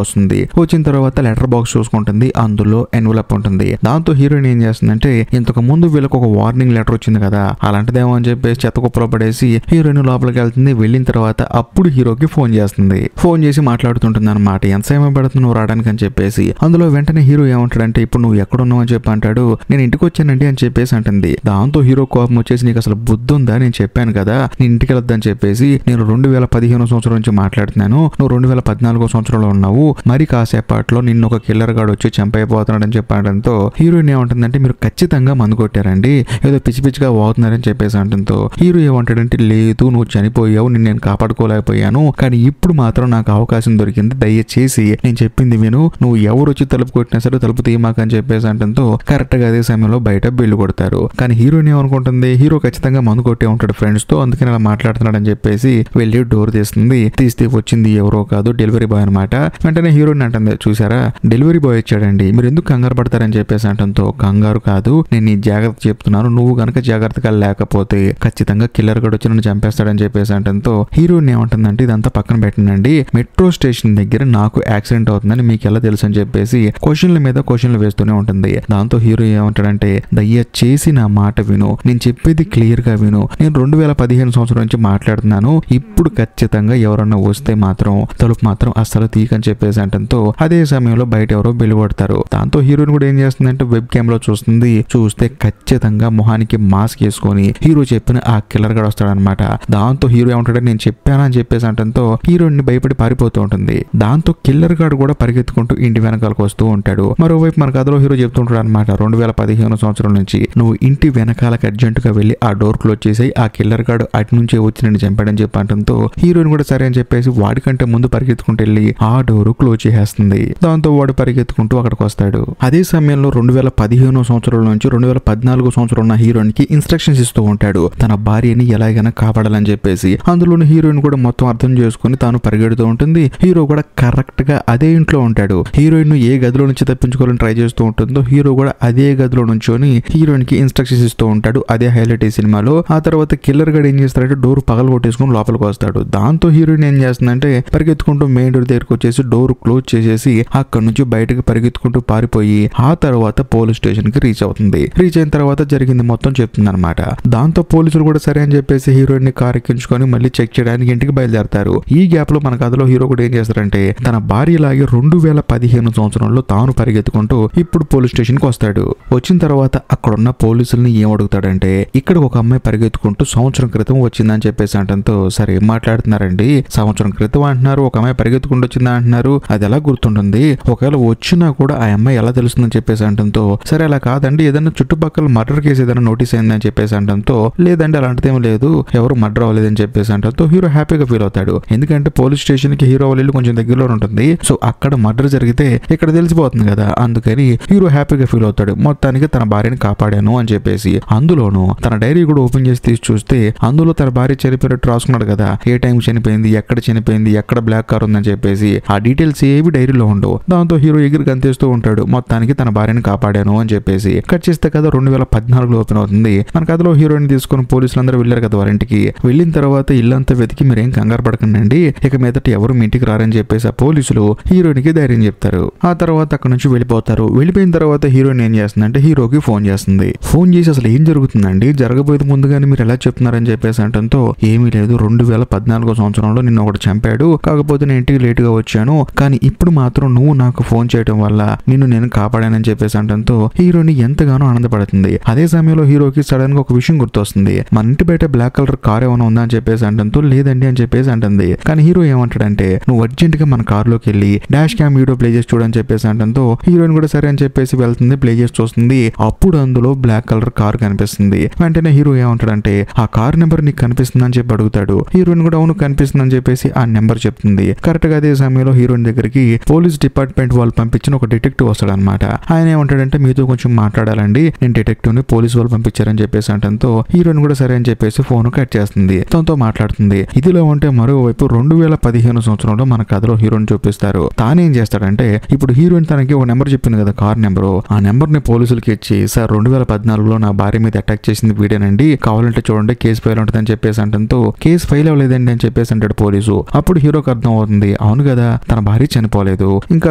వస్తుంది. వచ్చిన తర్వాత లెటర్ బాక్స్ చూసుకుంటుంది, అందులో ఎన్వలప్ ఉంటుంది. దాంతో హీరోయిన్ ఏం చేస్తుందంటే ఇంతకు ముందు వీళ్ళకి ఒక వార్నింగ్ లెటర్ వచ్చింది కదా, అలాంటిదేమో అని చెప్పేసి చెత్త కుప్పలో పడేసి హీరోయిన్ లోపలికి వెళ్తుంది. వెళ్ళిన తర్వాత అప్పుడు హీరోకి ఫోన్ చేస్తుంది. ఫోన్ చేసి మాట్లాడుతుంటుంది అనమాట, ఎంత సమయం పడుతుంది నువ్వు రావడానికి అని చెప్పేసి. అందులో వెంటనే హీరో ఏమంటాడంటే ఇప్పుడు నువ్వు ఎక్కడున్నావు అని చెప్పి అంటాడు. నేను ఇంటికి వచ్చానండి అని చెప్పేసి అంటుంది. దాంతో హీరో కోపం వచ్చేసి నీకు అసలు బుద్ధి ఉందా, నేను చెప్పాను కదా నేను ఇంటికి వెళ్ళొద్దని చెప్పేసి, నేను 2015 సంవత్సరం నుంచి మాట్లాడుతున్నాను, నువ్వు 2014 సంవత్సరంలో ఉన్నావు, మరి కాసేపట్లో నిన్ను ఒక కిల్లర్ గాడు వచ్చి చంపైపోతున్నాడు అని చెప్పడంతో హీరోయిన్ ఏమంటుందంటే మీరు ఖచ్చితంగా మందు కొట్టారండి, ఏదో పిచ్చి పిచ్చిగా పోతున్నారని చెప్పేసి అంటంతో హీరో ఏమంటాడంటే లేదు నువ్వు చనిపోయావు, నిన్ను నేను కాపాడుకోలేకపోయాను, కానీ ఇప్పుడు మాత్రం నాకు అవకాశం దొరికింది, దయచేసి నేను చెప్పింది విను, నువ్వు ఎవరు వచ్చి తలుపు కొట్టినా సరే తలుపు తీయమాకని చెప్పేసి అంటంతో కరెక్ట్ గా అదే సమయంలో బయట బిల్లు కొడతారు. కానీ హీరోయిన్ ఏమనుకుంటుంది హీరో ఖచ్చితంగా మందు కొట్టే ఉంటాడు ఫ్రెండ్స్ తో, అందుకని అలా మాట్లాడుతున్నాడు అని చెప్పేసి వెళ్ళి డోర్ తీస్తుంది. తీస్తే వచ్చింది ఎవరో కాదు డెలివరీ బాయ్ అనమాట. వెంటనే హీరోయిన్ అంటుంది చూసారా డెలివరీ బాయ్ వచ్చాడండి, మీరు ఎందుకు కంగారు పడతారని చెప్పేసి అంటంతో కంగారు కాదు నేను నీ జాగ్రత్త చెప్తున్నాను, నువ్వు కనుక జాగ్రత్తగా లేకపోతే ఖచ్చితంగా కిల్లర్ గడు వచ్చి నన్ను చంపేస్తాడని చెప్పేసి అంటంతో హీరోయిన్ ఏమంటుందంటే ఇదంతా పక్కన పెట్టండి, మెట్రో స్టేషన్ దగ్గర నాకు యాక్సిడెంట్ అవుతుందని మీకు ఎలా తెలుసు అని చెప్పేసి క్వశ్చన్ల మీద క్వశ్చన్లు వేస్తూనే ఉంటుంది. దాంతో హీరో ఏమంటాడంటే దయచేసి నా మాట విను, నేను చెప్పేది క్లియర్ గా విను, నేను 2015 సంవత్సరం నుంచి మాట్లాడుతున్నాను, ఇప్పుడు ఖచ్చితంగా ఎవరన్నా వస్తే మాత్రం తలుపు మాత్రం అస్సలు తీయకని చెప్పేసి అంటంతో అదే సమయంలో బయట ఎవరో బెల్ కొడతారు. దాంతో హీరోయిన్ కూడా ఏం చేస్తుందంటే వెబ్ కెమ్ లో చూస్తుంది. చూస్తే ఖచ్చితంగా మొహానికి మాస్క్ వేసుకొని హీరో చెప్పిన ఆ కిల్లర్ గడు వస్తాడనమాట. దాంతో హీరో ఏమంటాడు నేను చెప్పానా అని చెప్పేసి అంటంతో హీరోయిన్ ని భయపడి పారిపోతూ ఉంటుంది. దాంతో కిల్లర్ గాడు కూడా పరిగెత్తుకుంటూ ఇంటి వెనకాలకు వస్తూ ఉంటాడు. మరోవైపు మన కథలో హీరో చెప్తుంటాడు అనమాట 2015 సంవత్సరం నుంచి నువ్వు ఇంటి వెనకాలకు అర్జెంట్ గా వెళ్ళి ఆ డోర్ క్లోజ్ చేసి ఆ కిల్లర్ గాడు అటు నుంచే వచ్చి నేను చంపాడని చెప్పి అంటంతో హీరోయిన్ కూడా సరే అని చెప్పేసి వాడికంటే ముందు పరిగెత్తుకుంటూ వెళ్ళి ఆ డోర్ క్లోజ్ చేసేస్తుంది. దాంతో వాడు పరిగెత్తుకుంటూ అక్కడికి వస్తాడు. అదే సమయంలో 2015 సంవత్సరం నుంచి 2014 సంవత్సరం ఉన్న హీరోయిన్ కి ఇన్స్ట్రక్షన్స్ ఇస్తూ ఉంటాడు తన భార్యని ఎలాగైనా కాపాడాలని చెప్పేసి. అందులోని హీరోయిన్ కూడా మొత్తం అర్థం చేసుకుని తాను పరిగెడుతూ ఉంటుంది. హీరో కూడా కరెక్ట్ గా అదే ఇంట్లో ఉంటాడు. హీరోయిన్ ఏ గదిలో నుంచి తప్పించుకోవాలని ట్రై చేస్తూ ఉంటుందో హీరో కూడా అదే గదిలో నుంచొని హీరోయిన్ కి ఇన్స్ట్రక్షన్స్ ఇస్తూ ఉంటాడు. అదే హైలైట్ ఈ సినిమాలో. ఆ తర్వాత కిల్లర్ గడు ఏం చేస్తాడంటే డోర్ పగలు కొట్టేసుకుని లోపలికి వస్తాడు. దాంతో హీరోయిన్ ఏం చేస్తుందంటే పరిగెత్తుకుంటూ మెయిన్ డోర్ దగ్గరికి వచ్చేసి డోర్ క్లోజ్ చేసేసి అక్కడ నుంచి బయటకు పరిగెత్తుకుంటూ పారిపోయి ఆ తర్వాత పోలీస్ స్టేషన్ కి రీచ్ అవుతుంది. రీచ్ అయిన తర్వాత జరిగింది మొత్తం చెప్తుంది అనమాట. దాంతో పోలీసులు కూడా సరే అని చెప్పేసి హీరోయిన్ ని కార్ ఎక్కించుకొని మళ్ళీ చెక్ చేయడానికి ఇంటికి బయలుదేరతారు. ఈ గ్యాప్ లో మన కథలో హీరో కూడా ఏం చేస్తారంటే తన భార్య లాగే 2015 సంవత్సరంలో తాను పరిగెత్తుకుంటూ ఇప్పుడు పోలీస్ స్టేషన్ కి వస్తాడు. వచ్చిన తర్వాత అక్కడున్న పోలీసుల్ని ఏం అడుగుతాడంటే ఇక్కడ ఒక అమ్మాయి పరిగెత్తుకుంటూ సంవత్సరం క్రితం వచ్చిందని చెప్పేసి అంటంతో సరే ఏం మాట్లాడుతున్నారండి, సంవత్సరం క్రితం అంటున్నారు, ఒక అమ్మాయి పరిగెత్తుకుంటూ వచ్చిందా అంటున్నారు, అది ఎలా గుర్తుంటుంది, ఒకవేళ వచ్చినా కూడా ఆ అమ్మాయి ఎలా తెలుస్తుందని చెప్పేసి అంటంతో సరే అలా కాదండి ఏదైనా చుట్టుపక్కల మర్డర్ కేసు ఏదైనా నోటీస్ అయిందని చెప్పేసి అంటంతో లేదండి అలాంటిదేం లేదు, ఎవరు మర్డర్ అవ్వలేదని చెప్పేసి అంటంతో హీరో హ్యాపీగా ఫీల్ అవుతాడు. ఎందుకంటే పోలీస్ స్టేషన్ కి హీరో వాళ్ళు కొంచెం దగ్గరలో ఉంటుంది. సో అక్కడ మర్డర్ జరిగితే ఇక్కడ తెలిసిపోతుంది కదా, అందుకని హీరో హ్యాపీగా ఫీల్ అవుతాడు. మొత్తానికి తన భార్యని కాపాడాను అని చెప్పేసి. అందులోనూ తన డైరీ కూడా ఓపెన్ చేసి తీసి చూస్తే అందులో తన భార్య చనిపోయినట్టు రాసుకున్నాడు కదా, ఏ టైం చనిపోయింది, ఎక్కడ చనిపోయింది, ఎక్కడ బ్లాక్ కార్ ఉందని చెప్పేసి ఆ డీటెయిల్స్ ఏవి డైరీలో ఉండవు. దాంతో హీరో ఎగిరి గంతేస్తూ ఉంటాడు మొత్తానికి తన భార్యని కాపాడాను అని చెప్పేసి. కట్ చేస్తే కదా 2014 ఓపెన్ అవుతుంది. మన కథలో హీరోయిన్ తీసుకుని పోలీసులందరూ వెళ్ళారు కదా వారి ఇంటికి. వెళ్ళిన తర్వాత ఇల్లంతా వెతికి మీరేం కంగారు పడకండి, ఇక మీదట ఎవరు మీ ఇంటికి రారని చెప్పేసి ఆ పోలీసులు హీరోయిన్ కి ధైర్యం చెప్తారు. ఆ తర్వాత అక్కడ నుంచి వెళ్ళిపోతారు. వెళ్ళిపోయిన తర్వాత హీరోయిన్ ఏం చేస్తుందంటే హీరోకి ఫోన్ చేస్తుంది. ఫోన్ చేసి అసలు ఏం జరుగుతుందండి, జరగబోయేది ముందుగానే మీరు ఎలా చెప్తున్నారని చెప్పేసి అంటంతో ఏమీ లేదు 2014 సంవత్సరంలో నిన్ను ఒకటి చంపాడు, కాకపోతే నేను ఇంటికి లేట్ గా వచ్చాను, కానీ ఇప్పుడు మాత్రం నువ్వు నాకు ఫోన్ చేయడం వల్ల నిన్ను నేను కాపాడానని చెప్పేసి అంటంతో హీరోని ఎంతగానో ఆనందపడుతుంది. అదే సమయంలో హీరోకి సడన్ గా ఒక విషయం గుర్తొస్తుంది. మన ఇంటి బయట బ్లాక్ కలర్ కార్ ఏమైనా ఉందా అని చెప్పేసి అంటంతో లేదండి అని చెప్పేసి అంటుంది. కానీ హీరో ఏమంటాడంటే నువ్వు అర్జెంట్ గా మన కార్ లోకి వెళ్ళి డాష్ క్యామ్ వీడియో ప్లే చేసి చూడని చెప్పేసి అంటంతో హీరోయిన్ కూడా సరే అని చెప్పేసి వెళ్తుంది, ప్లే చేసి చూస్తుంది. అప్పుడు అందులో బ్లాక్ కలర్ కార్ కనిపిస్తుంది. వెంటనే హీరో ఏమంటాడంటే ఆ కార్ నెంబర్ నీకు కనిపిస్తుంది అని చెప్పి అడుగుతాడు. హీరోయిన్ కూడా అవును కనిపిస్తుంది అని చెప్పేసి ఆ నెంబర్ చెప్తుంది. కరెక్ట్ గా అదే సమయంలో హీరోయిన్ దగ్గరికి పోలీస్ డిపార్ట్మెంట్ వాళ్ళు పంపించిన ఒక డిటెక్టివ్ వస్తాడు అనమాట. ఆయన ఏమంటాడంటే మీతో కొంచెం మాట్లాడాలండి, నేను డిటెక్టివ్ ని పోలీసు వాళ్ళు పంపించారని చెప్పేసి అంటంతో హీరోయిన్ కూడా సరే అని చెప్పేసి ఫోన్ కట్ చేస్తుంది. తనతో మాట్లాడుతుంది. ఇదిలో ఉంటే మరోవైపు 2015 సంవత్సరంలో మన కథలో హీరోయిన్ చూపిస్తారు. తానేం చేస్తాడంటే ఇప్పుడు హీరోయిన్ తనకి ఒక నెంబర్ చెప్పింది కదా కార్ నెంబరు, ఆ నెంబర్ ని పోలీసులకి ఇచ్చి సార్ 2014లో నా భార్య మీద అటాక్ చేసింది వీడేనండి, కావాలంటే చూడండి కేసు ఫైల్ ఉంటుందని చెప్పేసి అంటంతో కేసు ఫైల్ అవ్వలేదండి అని చెప్పేసి అంటాడు పోలీసు. అప్పుడు హీరోకి అర్థం అవుతుంది, అవును కదా తన భార్య చనిపోలేదు, ఇంకా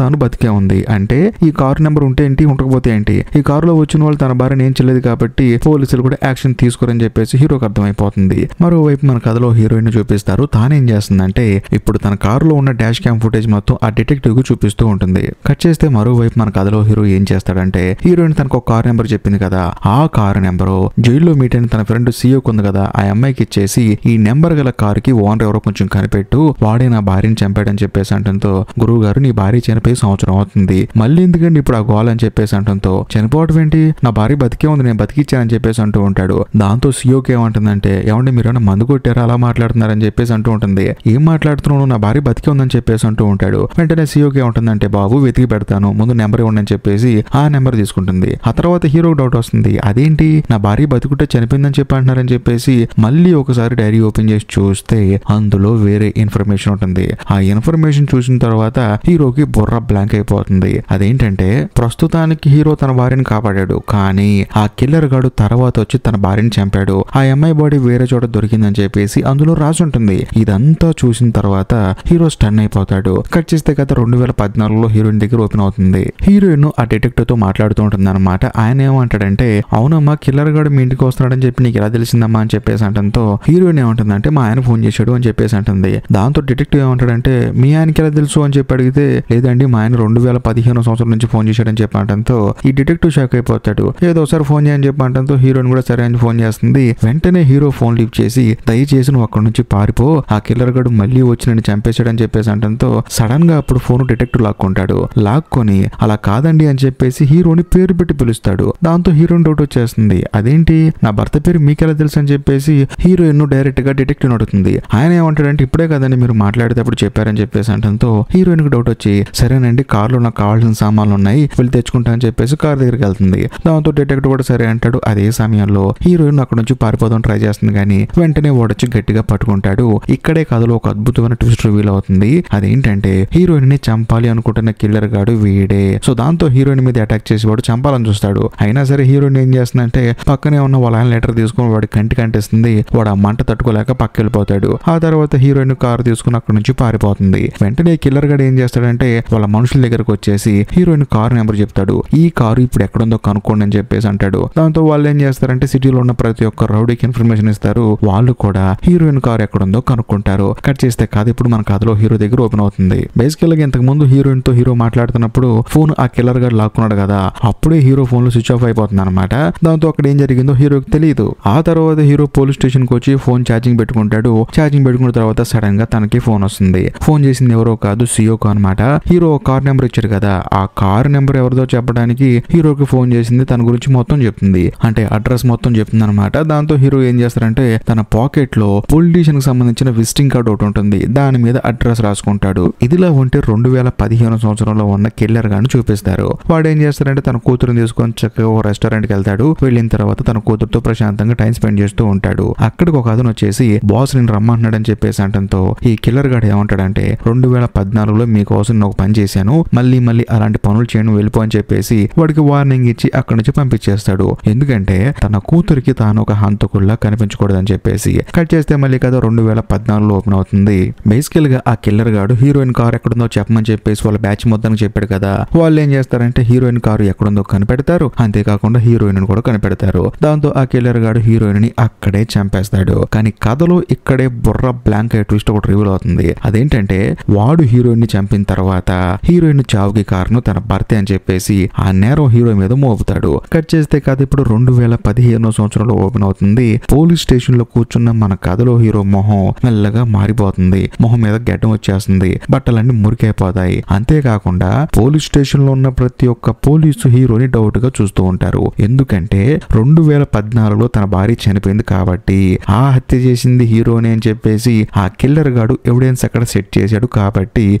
తాను బతికే ఉంది, అంటే ఈ కారు నెంబర్ ఉంటే ఏంటి ఉండకపోతే ఏంటి, ఈ కారులో వచ్చిన వాళ్ళు తన భార్యని ఏం చేయలేదు కాబట్టి పోలీసులు కూడా యాక్షన్ తీసుకోరని చెప్పేసి హీరోకి అర్థమైపోతుంది. మరోవైపు మన కథలో హీరోయిన్ చూపిస్తారు. తానేం చేస్తుందంటే ఇప్పుడు తన కారులో ఉన్న డాష్ క్యామ్ ఫుటేజ్ మొత్తం ఆ డిటెక్టివ్ కు చూపిస్తూ ఉంటుంది. కట్ చేస్తే మరోవైపు మన కథలో హీరో ఏం చేస్తాడంటే హీరోయిన్ తనకు ఒక కార్ నెంబర్ చెప్పింది కదా, ఆ కారు నెంబరు జైల్లో మీట్ అయిన తన ఫ్రెండ్ సీఓకి ఉంది కదా ఆ అమ్మాయికి ఇచ్చేసి ఈ నెంబర్ గల కారుకి ఓనర్ ఎవరో కొంచెం కనిపెట్టు, వాడే నా భార్యని చంపాడని చెప్పేసి అంటంతో గురువు గారు నీ భార్య చనిపోయి సంవత్సరం అవుతుంది, మళ్ళీ ఎందుకండి ఇప్పుడు ఆ గోల్ అని చెప్పేసి అంటంతో చనిపోవడం ఏంటి, నా భార్య బతికే ఉంది, నేను బతికిచ్చానని చెప్పేసి అంటూ ఉంటాడు. దాంతో సీఓకి ఏమంటుందంటే ఏమంటే మీరు మందు కొట్టారా అలా మాట్లాడుతున్నారని చెప్పేసి అంటూ ఉంటుంది. ఏం మాట్లాడుతున్నావు, నా భార్య బతికే ఉందని చెప్పేసి అంటూ ఉంటాడు. వెంటనే సీఓకి ఏమంటుందంటే బాబు వెతికి పెడతాను, ముందు నెంబర్ ఇవ్వండి చెప్పేసి ఆ నెంబర్ తీసుకుంటుంది. ఆ తర్వాత హీరోకి డౌట్ వస్తుంది, అదేంటి నా భార్య బతుకుంటే చనిపోయిందని చెప్పి అంటున్నారని చెప్పేసి మళ్ళీ ఒకసారి డైరీ ఓపెన్ చేసి చూస్తే అందులో వేరే ఇన్ఫర్మేషన్ ఉంటుంది. ఆ ఇన్ఫర్మేషన్ చూసిన తర్వాత హీరోకి బుర్ర బ్లాంక్ అయిపోతుంది. అదేంటంటే ప్రస్తుతానికి హీరో తన భార్యని కాపాడాడు, కానీ ఆ కిల్లర్ గాడు తర్వాత వచ్చి తన భార్యని చంపాడు, ఆ అమ్మాయి బాడీ వేరే చోట దొరికిందని చెప్పేసి అందులో రాసి ఉంటుంది. ఇదంతా చూసిన తర్వాత హీరో స్టన్ అయిపోతాడు. కట్ చేస్తే గత 2014లో హీరోయిన్ దగ్గర ఓపెన్ అవుతుంది. హీరోయిన్ ఆ డిటెక్టివ్ తో మాట్లాడుతూ ఉంటుంది అనమాట. ఆయన ఏమంటాడంటే అవునమ్మా కిల్లర్ గాడు మీ ఇంటికి వస్తున్నాడని చెప్పి నీకు ఎలా తెలిసిందమ్మా అని చెప్పేసి అంటంతో హీరోయిన్ ఏమంటుందంటే మా ఆయన ఫోన్ చేశాడు అని చెప్పేసి అంటుంది. దాంతో డిటెక్టివ్ ఏమంటాడంటే మీ ఆయనకి ఎలా తెలుసు అని చెప్పి అడిగితే లేదండి మా ఆయన 2015 సంవత్సరం నుంచి ఫోన్ చేశాడని చెప్పి అంటంతో ఈ డిటెక్టివ్ షాక్ అయిపోతాడు. ఏదో ఒకసారి ఫోన్ చేయని చెప్పి అంటంతో హీరోయిన్ కూడా సరే అని ఫోన్ చేస్తుంది. వెంటనే హీరో ఫోన్ లిఫ్ట్ చేసి దయచేసి నువ్వు అక్కడ నుంచి పారిపో, ఆ కిల్లర్ గడు మళ్ళీ వచ్చి నన్ను చంపేశాడని చెప్పేసి అంటంతో సడన్ గా అప్పుడు ఫోన్ డిటెక్టివ్ లాక్కుంటాడు. లాక్కొని అలా కాదండి అని చెప్పేసి హీరోని పేరు పెట్టి పిలుస్తాడు. దాంతో హీరోయిన్ డౌట్ వచ్చేస్తుంది, అదేంటి నా భర్త పేరు మీకెలా తెలుసు అని చెప్పేసి హీరోయిన్ డైరెక్ట్ గా డిటెక్టివ్ అడుగుతుంది. ఆయన ఏమంటాడంటే ఇప్పుడే కదండి మీరు మాట్లాడేటప్పుడు చెప్పారని చెప్పేసి అంటంతో హీరోయిన్ కి డౌట్ వచ్చి సరేనండి కారులో నాకు కావాల్సిన సామాన్లు ఉన్నాయి వెళ్ళి తెచ్చుకుంటా అని చెప్పేసి కార్ దగ్గరికి వెళ్తుంది. దాంతో డిటెక్టివ్ కూడా సరే అంటాడు. అదే సమయంలో హీరోయిన్ అక్కడ నుంచి పారిపోదాం ట్రై చేస్తుంది కానీ వెంటనే వాడొచ్చి గట్టిగా పట్టుకుంటాడు. ఇక్కడే కథలో ఒక అద్భుతమైన ట్విస్ట్ రివీల్ అవుతుంది. అదేంటంటే హీరోయిన్ ని చంపాలి అనుకుంటున్న కిల్లర్ గాడు వీడే. సో దాంతో హీరోయిన్ మీద అటాక్ చేసి వాడు చంపాలని చూస్తాడు. అయినా సరే హీరోయిన్ ఏం చేస్తుందంటే పక్కనే ఉన్న వాళ్ళ ఆయన లెటర్ తీసుకుని వాడి కంటికి అంటిస్తుంది. వాడు ఆ మంట తట్టుకోలేక పక్క వెళ్ళిపోతాడు. ఆ తర్వాత హీరోయిన్ కారు తీసుకుని అక్కడ నుంచి పారిపోతుంది. వెంటనే కిల్లర్ గాడు ఏం చేస్తాడంటే వాళ్ళ మనుషుల దగ్గరకు వచ్చేసి హీరోయిన్ కారు నెంబర్ చెప్తాడు. ఈ కారు ఇప్పుడు ఎక్కడుందో కనుక్కోండి అని చెప్పేసి అంటాడు. దాంతో వాళ్ళు ఏం చేస్తారంటే సిటీలో ఉన్న ప్రతి ఒక్క రౌడీకి ఇన్ఫర్మేషన్ ఇస్తారు. వాళ్ళు కూడా హీరోయిన్ కారు ఎక్కడుందో కనుక్కుంటారు. కట్ చేస్తే కాదు ఇప్పుడు మన కథలో హీరో దగ్గర ఓపెన్ అవుతుంది. బేసికల్ గా ఇంతకు ముందు హీరోయిన్ తో హీరో మాట్లాడుతున్నప్పుడు ఫోన్ ఆ కిల్లర్ గారు లాక్కున్నాడు కదా, అప్పుడే హీరో ఫోన్ లో స్విచ్ ఆఫ్ అయిపోతుంది అనమాట. దాంతో అక్కడ ఏం జరిగిందో హీరోకి తెలియదు. ఆ తర్వాత హీరో పోలీస్ స్టేషన్ కి వచ్చి ఫోన్ ఛార్జింగ్ పెట్టుకుంటాడు. ఛార్జింగ్ పెట్టుకున్న తర్వాత సడన్ గా తనకి ఫోన్ వస్తుంది. ఫోన్ చేసింది ఎవరో కాదు సీఓకు అనమాట. హీరో కార్ నెంబర్ ఇచ్చారు కదా, ఆ కార్ నెంబర్ ఎవరిదో చెప్పడానికి హీరోకి ఫోన్ చేసింది తన గురించి మొత్తం చెప్తుంది, అంటే అడ్రస్ మొత్తం చెప్తుంది అనమాట. దాంతో హీరో ఏం చేస్తారంటే తన పాకెట్ లో పోలీస్ స్టేషన్ కి సంబంధించిన విజిటింగ్ కార్డు ఒకటి ఉంటుంది, దాని మీద అడ్రస్ రాసుకుంటాడు. ఇదిలా ఉంటే 2015 సంవత్సరంలో ఉన్న కిల్లర్ గాని చూపిస్తారు. వాడు ఏం చేస్తారంటే తన కూతురుని తీసుకొని చక్కగా ఓ రెస్టారెంట్ కి వెళ్తాడు. వెళ్ళిన తర్వాత తన కూతురుతో ప్రశాంతంగా టైం స్పెండ్ చేస్తూ ఉంటాడు. అక్కడికి ఒక అతను వచ్చేసి బాస్ నేను రమ్మంటున్నాడని చెప్పేసి అంటంతో ఈ కిల్లర్ గాడు ఏమంటాడంటే 2014లో మీకోసం నేను ఒక పని చేశాను, మళ్ళీ అలాంటి పనులు చేయను వెళ్ళిపో అని చెప్పేసి వాడికి వార్నింగ్ ఇచ్చి అక్కడి నుంచి పంపించేస్తాడు. ఎందుకంటే తన కూతురికి తాను ఒక హంతకుల్లా కనిపించకూడదని చెప్పేసి. కట్ చేస్తే మళ్ళీ కదా 2014లో ఓపెన్ అవుతుంది. బేసికల్ గా ఆ కిల్లర్ గాడు హీరోయిన్ కార్ ఎక్కడుందో చెప్పమని చెప్పేసి వాళ్ళ బ్యాచ్ మొత్తానికి చెప్పాడు కదా, వాళ్ళు ఏం చేస్తారంటే హీరోయిన్ కారు ఎక్కడుందో కనిపెడతారు, అంతేకాకుండా హీరోయిన్ కూడా కనిపెడతారు. దాంతో ఆ కిల్లర్ గాడు హీరోయిన్ ని అక్కడే చంపేస్తాడు. కానీ కథలో ఇక్కడే బుర్ర బ్లాంక్ అయ్యే ట్విస్ట్ ఒకటి రివీల్ అవుతుంది. అదేంటంటే వాడు హీరోయిన్ ని చంపిన తర్వాత హీరోయిన్ చావుకి కారణం తన భర్తే అని చెప్పేసి ఆ నేరం హీరో మీద మోపుతాడు. కట్ చేస్తే కథ ఇప్పుడు 2015 సంవత్సరంలో ఓపెన్ అవుతుంది. పోలీస్ స్టేషన్ లో కూర్చున్న మన కథలో హీరో మొహం మెల్లగా మారిపోతుంది. మొహం మీద గడ్డం వచ్చేస్తుంది, బట్టలన్నీ మురికైపోతాయి. అంతేకాకుండా పోలీస్ స్టేషన్ లో ఉన్న ప్రతి ఒక్క పోలీసు హీరోని డౌట్ గా చూస్తూ ఉంటారు. ఎందుకంటే 2014లో తన భార్య చనిపోయింది కాబట్టి ఆ హత్య చేసింది హీరోనే అని చెప్పేసి ఆ కిల్లర్ గాడు ఎవిడెన్స్ అక్కడ సెట్ చేశాడు కాబట్టి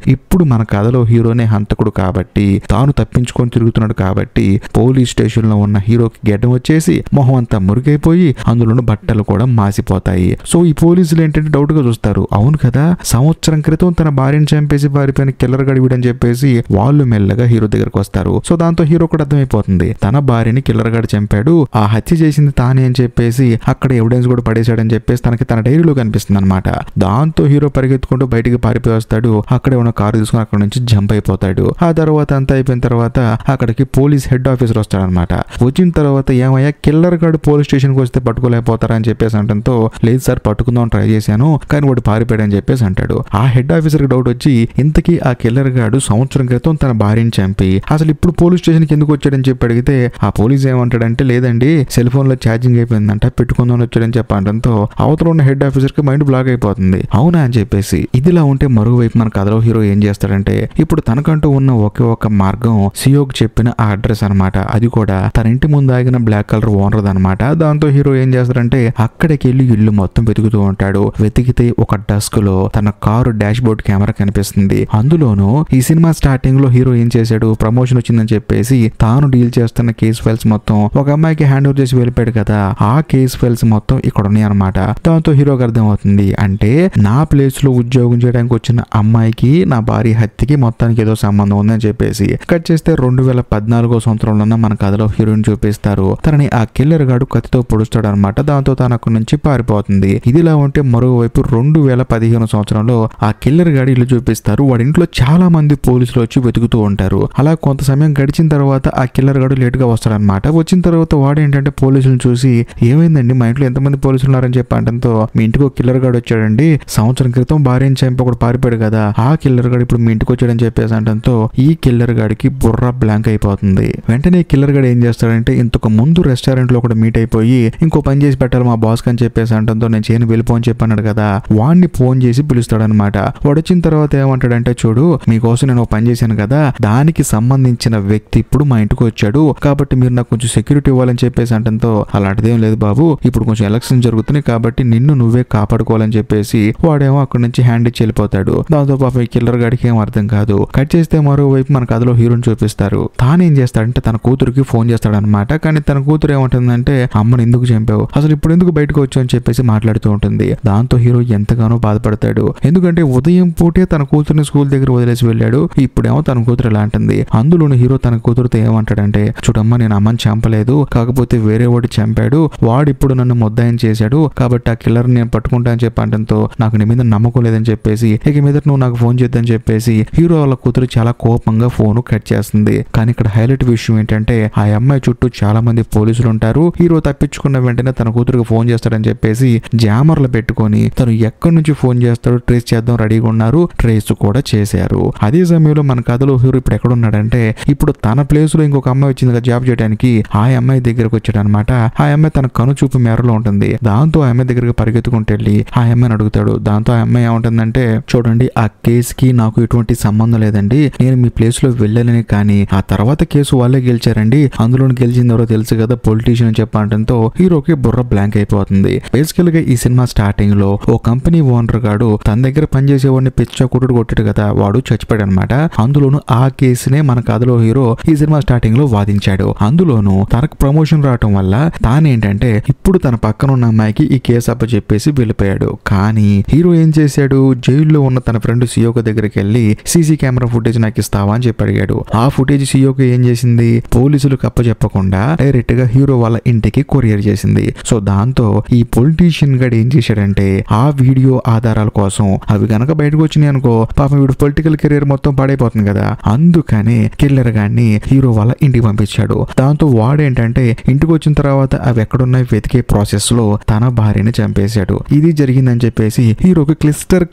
ఇప్పుడు మన కథలో హీరోనే హంతకుడు కాబట్టి తాను తప్పించుకొని తిరుగుతున్నాడు కాబట్టి పోలీస్ స్టేషన్ లో ఉన్న హీరోకి గడ్డం వచ్చేసి మొహం అంతా మురికైపోయి అందులోని బట్టలు కూడా మాసిపోతాయి. సో ఈ పోలీసులు ఏంటంటే డౌట్ గా చూస్తారు, అవును కదా సంవత్సరం క్రితం తన భార్యను చంపేసి పారిపోయిన కిల్లర్ గాడు వీడని చెప్పేసి వాళ్ళు మెల్లగా హీరో దగ్గరకు వస్తారు. సో దాంతో హీరో కూడా అర్థమైపోతుంది తన భార్యని కిల్లర్ గాడు చంపాడు, ఆ హత్య చేసింది తానే అని చెప్పేసి అక్కడ ఎవిడెన్స్ కూడా పడేశాడని చెప్పేసి తనకి తన డైరీలో కనిపిస్తుంది అనమాట. దాంతో హీరో పరిగెత్తుకుంటూ బయటికి పారిపోయి వస్తాడు. అక్కడే ఉన్న కారు తీసుకుని అక్కడ నుంచి జంప్ అయిపోతాడు. ఆ తర్వాత అంతా అయిపోయిన తర్వాత అక్కడికి పోలీస్ హెడ్ ఆఫీసర్ వస్తాడనమాట. వచ్చిన తర్వాత ఏమయ్యా కిల్లర్ గాడు పోలీస్ స్టేషన్ కి వస్తే పట్టుకోలేకపోతారా అని చెప్పేసి అంటంతో లేదు సార్ పట్టుకుందాం ట్రై చేశాను కానీ వాడు పారిపోయాడు అని చెప్పేసి అంటాడు. ఆ హెడ్ ఆఫీసర్ కి డౌట్ వచ్చి ఇంతకీ ఆ కిల్లర్ గాడు సంవత్సరం క్రితం తన భార్యని చంపి అసలు ఇప్పుడు పోలీస్ స్టేషన్ కి ఎందుకు వచ్చాడని చెప్పి అడిగితే ఆ పోలీస్ ఏమంటాడంటే లేదండి సెల్ ఫోన్ లో ఛార్జింగ్ అయిపోయిందంట పెట్టుకుందాం వచ్చాడని చెప్పడంతో అవతల ఉన్న హెడ్ ఆఫీసర్ కి మైండ్ బ్లాక్ అయిపోతుంది. అవునా అని చెప్పేసి ఇదిలా ఉంటే మరోవైపు మన కథలో హీరో ఏం చేస్తాడంటే ఇప్పుడు తనకంటూ ఉన్న ఒకే ఒక మార్గం సియోకి చెప్పిన ఆ అడ్రస్ అనమాట. అది కూడా తన ఇంటి ముందు ఆగిన బ్లాక్ కలర్ ఓనర్ అనమాట. దాంతో హీరో ఏం చేస్తాడంటే అక్కడికి వెళ్ళి ఇల్లు మొత్తం వెతుకుతూ ఉంటాడు. వెతికితే ఒక డస్క్ లో తన కారు డాష్ బోర్డ్ కెమెరా కనిపిస్తుంది. అందులోనూ ఈ సినిమా స్టార్టింగ్ లో హీరో ఏం చేశాడు ప్రమోషన్ వచ్చిందని చెప్పేసి తాను డీల్ చేస్తున్న కేస్ ఫైల్స్ మొత్తం ఒక అమ్మాయికి హ్యాండ్ ఓవర్ చేసి వెళ్ళిపోయాడు కదా ఆ కేస్ ఫైల్స్ మొత్తం ఇక్కడ ఉన్నాయి అనమాట. దాంతో హీరోకి అర్థం అవుతుంది అంటే నా ప్లేస్ లో ఉద్యోగం చేయడానికి వచ్చిన అమ్మాయికి నా భార్య హత్యకి మొత్తానికి ఏదో సంబంధం ఉందని చెప్పేసి కట్ చేస్తే 2014 సంవత్సరంలో మన కథలో హీరోయిన్ చూపిస్తారు. తనని ఆ కిల్లర్ గాడు కత్తితో పొడుస్తాడు అనమాట. దాంతో తన అక్కడి నుంచి పారిపోతుంది. ఇదిలా ఉంటే మరోవైపు 2015 సంవత్సరంలో ఆ కిల్లర్ గాడి ఇల్లు చూపిస్తారు. వాడి ఇంట్లో చాలా మంది పోలీసులు వచ్చి వెతుకుతూ ఉంటారు. అలా కొంత సమయం గడిచిన తర్వాత ఆ కిల్లర్ గాడు లేట్ గా వస్తాడనమాట. వచ్చిన తర్వాత వాడు ఏంటంటే పోలీసులను చూసి ఏమైందండి మా ఇంట్లో ఎంతమంది పోలీసులు ఉన్నారని చెప్పడంతో మీ ఇంటికి ఒక కిల్లర్ గాడు వచ్చాడండి సంవత్సరం క్రితం భార్యని చంపి ఒకడు పారిపోయాడు కదా ఆ కిల్లర్ గాడు ఇప్పుడు మీ ఇంటికి వచ్చాడని చెప్పేసి అంటంతో ఈ కిల్లర్ గాడికి బుర్ర బ్లాంక్ అయిపోతుంది. వెంటనే కిల్లర్ గాడు ఏం చేస్తాడంటే ఇంతకు ముందు రెస్టారెంట్ లో ఒకటి మీట్ అయిపోయి ఇంకో పని చేసి పెట్టాలి మా బాస్ అని చెప్పేసి అంటంతో నేను చేయను వెళ్ళిపో అని చెప్పన్నాడు కదా వాడిని ఫోన్ చేసి పిలుస్తాడు అనమాట. వాడు వచ్చిన తర్వాత ఏమంటాడంటే చూడు మీకోసం నేను ఒక పని చేశాను కదా దానికి సంబంధించిన వ్యక్తి ఇప్పుడు మా ఇంటికి వచ్చాడు కాబట్టి మీరు నాకు కొంచెం సెక్యూరిటీ ఇవ్వాలని చెప్పేసి అంటంతో అలాంటిదేం లేదు బాబు ఇప్పుడు కొంచెం ఎలక్షన్ జరుగుతున్నాయి కాబట్టి నిన్ను నువ్వే కాపాడుకోవాలని చెప్పేసి వాడేమో అక్కడి నుంచి హ్యాండ్ ఇచ్చి వెళ్ళిపోతాడు. దాంతో పాప ఈ కిల్లర్ గాడికి ఏం అర్థం కాదు. కట్ చేస్తే మరోవైపు మన కథలో హీరోని చూపిస్తారు. తానేం చేస్తాడంటే తన కూతురికి ఫోన్ చేస్తాడనమాట. కానీ తన కూతురు ఏమంటుందంటే అమ్మను ఎందుకు చంపావు అసలు ఇప్పుడు ఎందుకు బయటకు వచ్చావు అని చెప్పేసి మాట్లాడుతూ ఉంటుంది. దాంతో హీరో ఎంతగానో బాధపడతాడు. ఎందుకంటే ఉదయం పూటే తన కూతురుని స్కూల్ దగ్గర వదిలేసి వెళ్ళాడు ఇప్పుడేమో తన కూతురు ఎలా అంటుంది. అందులోని హీరో తన కూతురుతో ఏమంటాడంటే చూడమ్మా నేను అమ్మని చంపలేదు కాకపోతే వేరే వాడు చంపాడు వాడు ఇప్పుడు నన్ను ముద్దాయం చేశాడు కాబట్టి ఆ కిల్లర్ నేను పట్టుకుంటా అని చెప్పడంతో నాకు నీ మీద నమ్మకం లేదని చెప్పేసి ఇక మీద నువ్వు నాకు ఫోన్ చేద్దని చెప్పేసి హీరో వాళ్ళ కూతురు చాలా కోపంగా ఫోన్ కట్ చేస్తుంది. కానీ ఇక్కడ హైలైట్ విషయం ఏంటంటే ఆ అమ్మాయి చుట్టూ చాలా మంది పోలీసులు ఉంటారు. హీరో తప్పించుకున్న వెంటనే తన కూతురికి ఫోన్ చేస్తాడని చెప్పేసి జామర్లు పెట్టుకొని తను ఎక్కడి నుంచి ఫోన్ చేస్తాడో ట్రేస్ చేద్దాం రెడీగా ఉన్నారు. ట్రేస్ కూడా చేశారు. అదే సమయంలో మన కథలో హీరో ఇప్పుడు ఎక్కడ ఉన్నాడంటే ఇప్పుడు తన ప్లేస్ లో ఇంకొక అమ్మాయి వచ్చింది కదా జాబ్ చేయడానికి ఆ అమ్మాయి దగ్గరకు వచ్చాడు అనమాట. ఆ అమ్మాయి తన కనుచూపు మేరలో ఉంటుంది. దాంతో ఆ అమ్మాయి దగ్గరికి పరిగెత్తుకుంటూ వెళ్ళి ఆ అమ్మాయిని అడుగుతాడు. దాంతో ఆ అమ్మాయి ఏమంటుందంటే చూడండి ఆ కేసుకి నాకు ఎటువంటి సంబంధం లేదండి నేను మీ ప్లేస్ లో వెళ్ళాలని కానీ ఆ తర్వాత కేసు వాళ్ళే గెలిచారండి అందులో గెలిచింది ఎవరో తెలుసు కదా పొలిటీషియన్ అని చెప్పడంతో హీరోకి బుర్ర బ్లాంక్ అయిపోతుంది. బేసికల్ గా ఈ సినిమా స్టార్టింగ్ లో ఓ కంపెనీ ఓనర్ గాడు తన దగ్గర పనిచేసేవాడిని పిచ్చ కుట్టుడు కొట్టాడు కదా వాడు చచ్చిపోయాడు అనమాట. అందులోను ఆ కేసునే మన కథలో హీరో ఈ సినిమా స్టార్టింగ్ లో వాదించాడు. అందులోను తనకు ప్రమోషన్ రావటం వల్ల తానేంటంటే ఇప్పుడు తన పక్కన ఉన్న అమ్మాయికి ఈ కేసు అప్ప చెప్పేసి వెళ్ళిపోయాడు. కానీ హీరో ఏం చేశాడు జైల్లో ఉన్న తన ఫ్రెండ్ సియోక దగ్గరికి వెళ్ళి సీసీ కెమెరా ఫుటేజ్ నాకు ఇస్తావా అని చెప్పి అడిగాడు. ఆ ఫుటేజ్ సియోక ఏం చేసింది పోలీసులకు అప్ప చెప్పకుండా డైరెక్ట్ గా హీరో వాళ్ళ ఇంటికి కొరియర్ చేసింది. సో దాంతో ఈ పొలిటీషియన్ గడు ఏం చేశాడంటే ఆ వీడియో ఆధారాల కోసం అవి గనక బయటకు వచ్చినాయి అనుకో పాపం వీడు పొలిటికల్ కెరీర్ మొత్తం పాడైపోతుంది కదా అందుకని కిల్లర్ గాన్ని హీరో వాళ్ళ ఇంటికి పంపించాడు. దాంతో వాడేంటంటే ఇంటికి వచ్చిన తర్వాత అవి ఎక్కడున్నాయి వెతికే ప్రాసెస్ లో తన భార్యని చంపేశాడు. ఇది జరిగిందని చెప్పేసి హీరోకి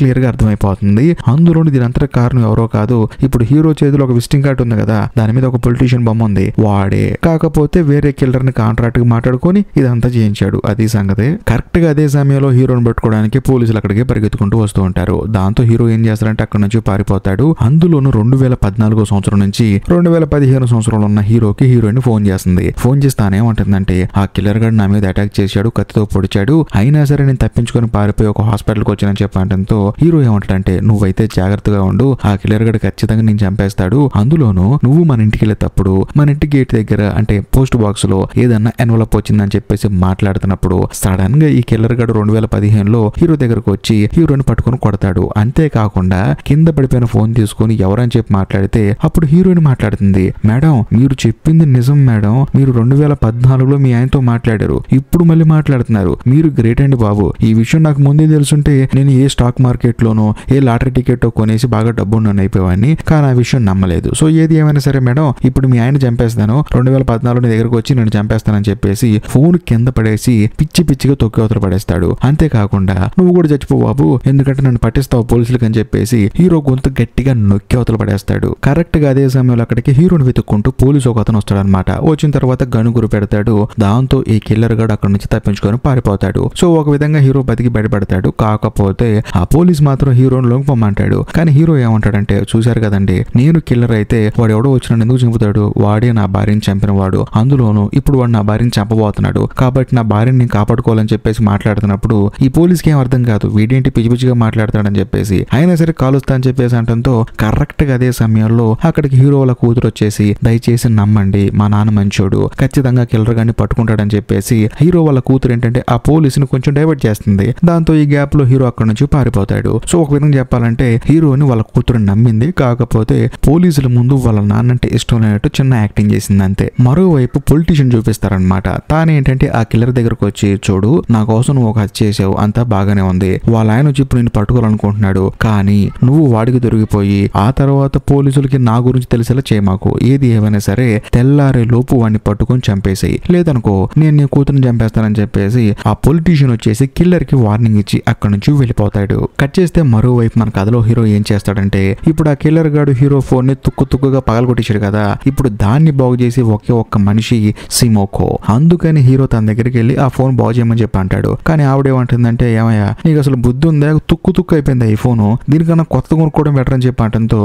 క్లియర్ గా అర్థమైపోతుంది. అందులోని దీనంతటి కారణం ఎవరో కాదు ఇప్పుడు హీరో చేతిలో ఒక విజిటింగ్ కార్డు ఉంది కదా దాని మీద ఒక పొలిటీషియన్ బొమ్మ ఉంది వాడే కాకపోతే వేరే కిల్లర్ ని కాంట్రాక్ట్ కి మాట్లాడుకొని ఇదంతా చేయించాడు. అది సంగతి. కరెక్ట్ గా అదే సమయంలో హీరోని పట్టుకోవడానికి పోలీసులు అక్కడికి పరిగెత్తుకుంటూ వస్తూ ఉంటారు. దాంతో హీరో ఏం చేస్తారంటే అక్కడ నుంచి పారిపోతాడు. అందులోను 2014 సంవత్సరం నుంచి 2015 సంవత్సరంలో ఉన్న హీరోకి హీరోయిన్ ఫోన్ చేస్తుంది. ఫోన్ చేస్తానేమంటుందంటే ఆ కిల్లర్ గాడు నా మీద అటాక్ చేశాడు కత్తితో పొడిచాడు అయినా సరే నేను తప్పించుకొని పారిపోయి ఒక హాస్పిటల్కి వచ్చానని చెప్పడంతో హీరో ఏమంటాడంటే నువ్వైతే జాగ్రత్తగా ఉండు ఆ కిల్లర్ గాడు ఖచ్చితంగా నేను చంపేస్తాడు అందులోను నువ్వు మన ఇంటికి వెళ్ళేటప్పుడు మన ఇంటి గేట్ దగ్గర అంటే పోస్ట్ బాక్స్ లో ఏదన్నా ఎన్వలప్ వచ్చిందని చెప్పేసి మాట్లాడుతున్నప్పుడు సడన్ గా ఈ కిల్లర్ గాడు 2015లో హీరో దగ్గరకు వచ్చి హీరోని పట్టుకొని కొడతాడు. అంతేకాకుండా కింద పడిపోయిన ఫోన్ తీసుకొని ఎవరని చెప్పి మాట్లాడితే అప్పుడు హీరోయిన్ మాట్లాడుతుంది మేడం మీరు చెప్పింది నిజం మేడం మీరు 2014లో మీ ఆయనతో మాట్లాడారు ఇప్పుడు మళ్ళీ మాట్లాడుతున్నారు మీరు గ్రేట్ అండి బాబు ఈ విషయం నాకు ముందే తెలుసు తెలుసుంటే నేను ఏ స్టాక్ మార్కెట్ లోనో ఏ లాటరీ టికెట్ కొనేసి బాగా డబ్బు అయిపోయాన్ని. కానీ ఆ విషయం నమ్మలేదు. సో ఏది ఏమైనా సరే మేడం, ఇప్పుడు మీ ఆయన చంపేస్తాను, 2014 నీ దగ్గరకు వచ్చి నేను చంపేస్తానని చెప్పేసి ఫోన్ కింద పడేసి పిచ్చి పిచ్చిగా తొక్కి అవతల పడేస్తాడు. అంతేకాకుండా నువ్వు కూడా చచ్చిపో బాబు, ఎందుకంటే నన్ను పట్టిస్తావు పోలీసులకు అని చెప్పేసి హీరో గొంతు గట్టిగా నొక్కి అవతల పడేస్తాడు. కరెక్ట్ గా అదే సమయంలో అక్కడికి హీరోని వెతుక్కుంటూ పోలీసు ఒక అతను వస్తాడు అనమాట. వచ్చిన తర్వాత గనుగురు పెడతాడు. దాంతో ఈ కిల్లర్ గాడు అక్కడ నుంచి తప్పించుకొని పారిపోతాడు. సో ఒక విధంగా హీరో బతికి బయటపడతాడు. కాకపోతే ఆ పోలీస్ మాత్రం హీరోని లొంగిపోమంటాడు. కానీ హీరో ఏమంటాడంటే, చూశారు కదండి, నేను కిల్లర్ అయితే వాడు ఎవడో వచ్చిన ఎందుకు చంపుతాడు, వాడే నా భార్యని చంపిన వాడు, అందులోనూ ఇప్పుడు వాడు నా భార్యని చంపబోతున్నాడు, కాబట్టి నా భార్యని నేను కాపాడుకోవాలని చెప్పేసి మాట్లాడుతున్నప్పుడు ఈ పోలీస్కి ఏం అర్థం కాదు, వీడేంటి పిచ్చి పిచ్చిగా మాట్లాడతాడని చెప్పేసి అయినా సరే కాలుస్తా అని చెప్పేసి అంటంతో కరెక్ట్ గా అదే సమయంలో అక్కడికి హీరో వాళ్ళ కూతురు వచ్చేసి, దయచేసి నమ్మండి మా నాన్న మంచోడు, ఖచ్చితంగా కిల్లర్ గాని పట్టుకుంటాడని చెప్పేసి హీరో వాళ్ళ కూతురు ఏంటంటే ఆ పోలీసుని కొంచెం డైవర్ట్ చేస్తుంది. దాంతో ఈ గ్యాప్ లో హీరో అక్కడ నుంచి పారిపోతాడు. సో ఒక విధంగా చెప్పాలంటే హీరోని వాళ్ళ కూతురు నమ్మింది, కాకపోతే పోలీసుల ముందు వాళ్ళ నాన్నంటే ఇష్టం లేనట్టు చిన్న యాక్టింగ్ చేసింది అంతే. మరోవైపు పొలిటీషియన్ చూపిస్తారనమాట. తానేంటంటే ఆ కిల్లర్ దగ్గరకు వచ్చి, చూడు నా కోసం నువ్వు ఒక హత్య చేసావు, అంతా బాగానే ఉంది, వాళ్ళ ఆయన వచ్చి ఇప్పుడు నేను పట్టుకోవాలనుకుంటున్నాడు, కానీ నువ్వు వాడికి దొరికిపోయి ఆ తర్వాత పోలీసులకి నా గురించి తెలిసేలా చేయమాకు, ఏది ఏమైనా సరే తెల్లారే లోపు వాడిని పట్టుకొని చంపేసాయి, లేదనుకో నేను నీ కూతురుని చంపేస్తానని చెప్పేసి ఆ పొలిటీషియన్ వచ్చేసి కిల్లర్ కి వార్నింగ్ ఇచ్చి అక్కడి నుంచి వెళ్ళిపోతాడు. కట్ చేస్తే మరోవైపు మన కథలో హీరో ఏం చేస్తాడంటే, ఇప్పుడు ఆ కిల్లర్ గాడు హీరో ఫోన్ ని తుక్కుగా పగలగొట్టించాడు కదా, ఇప్పుడు దాన్ని బాగు చేసి ఒకే ఒక్క మనిషి సిమోకో. అందుకని హీరో తన దగ్గరికి వెళ్ళి ఆ ఫోన్ బాగు చేయమని చెప్పి అంటాడు. కానీ ఆవిడేమంటుందంటే, ఏమయ్యా నీకు అసలు బుద్ధి ఉందా, తుక్కు అయిపోయింది ఈ ఫోను, దీనికన్నా కొత్త కొనుక్కోవడం బెటర్ అని చెప్పి అంటంతో,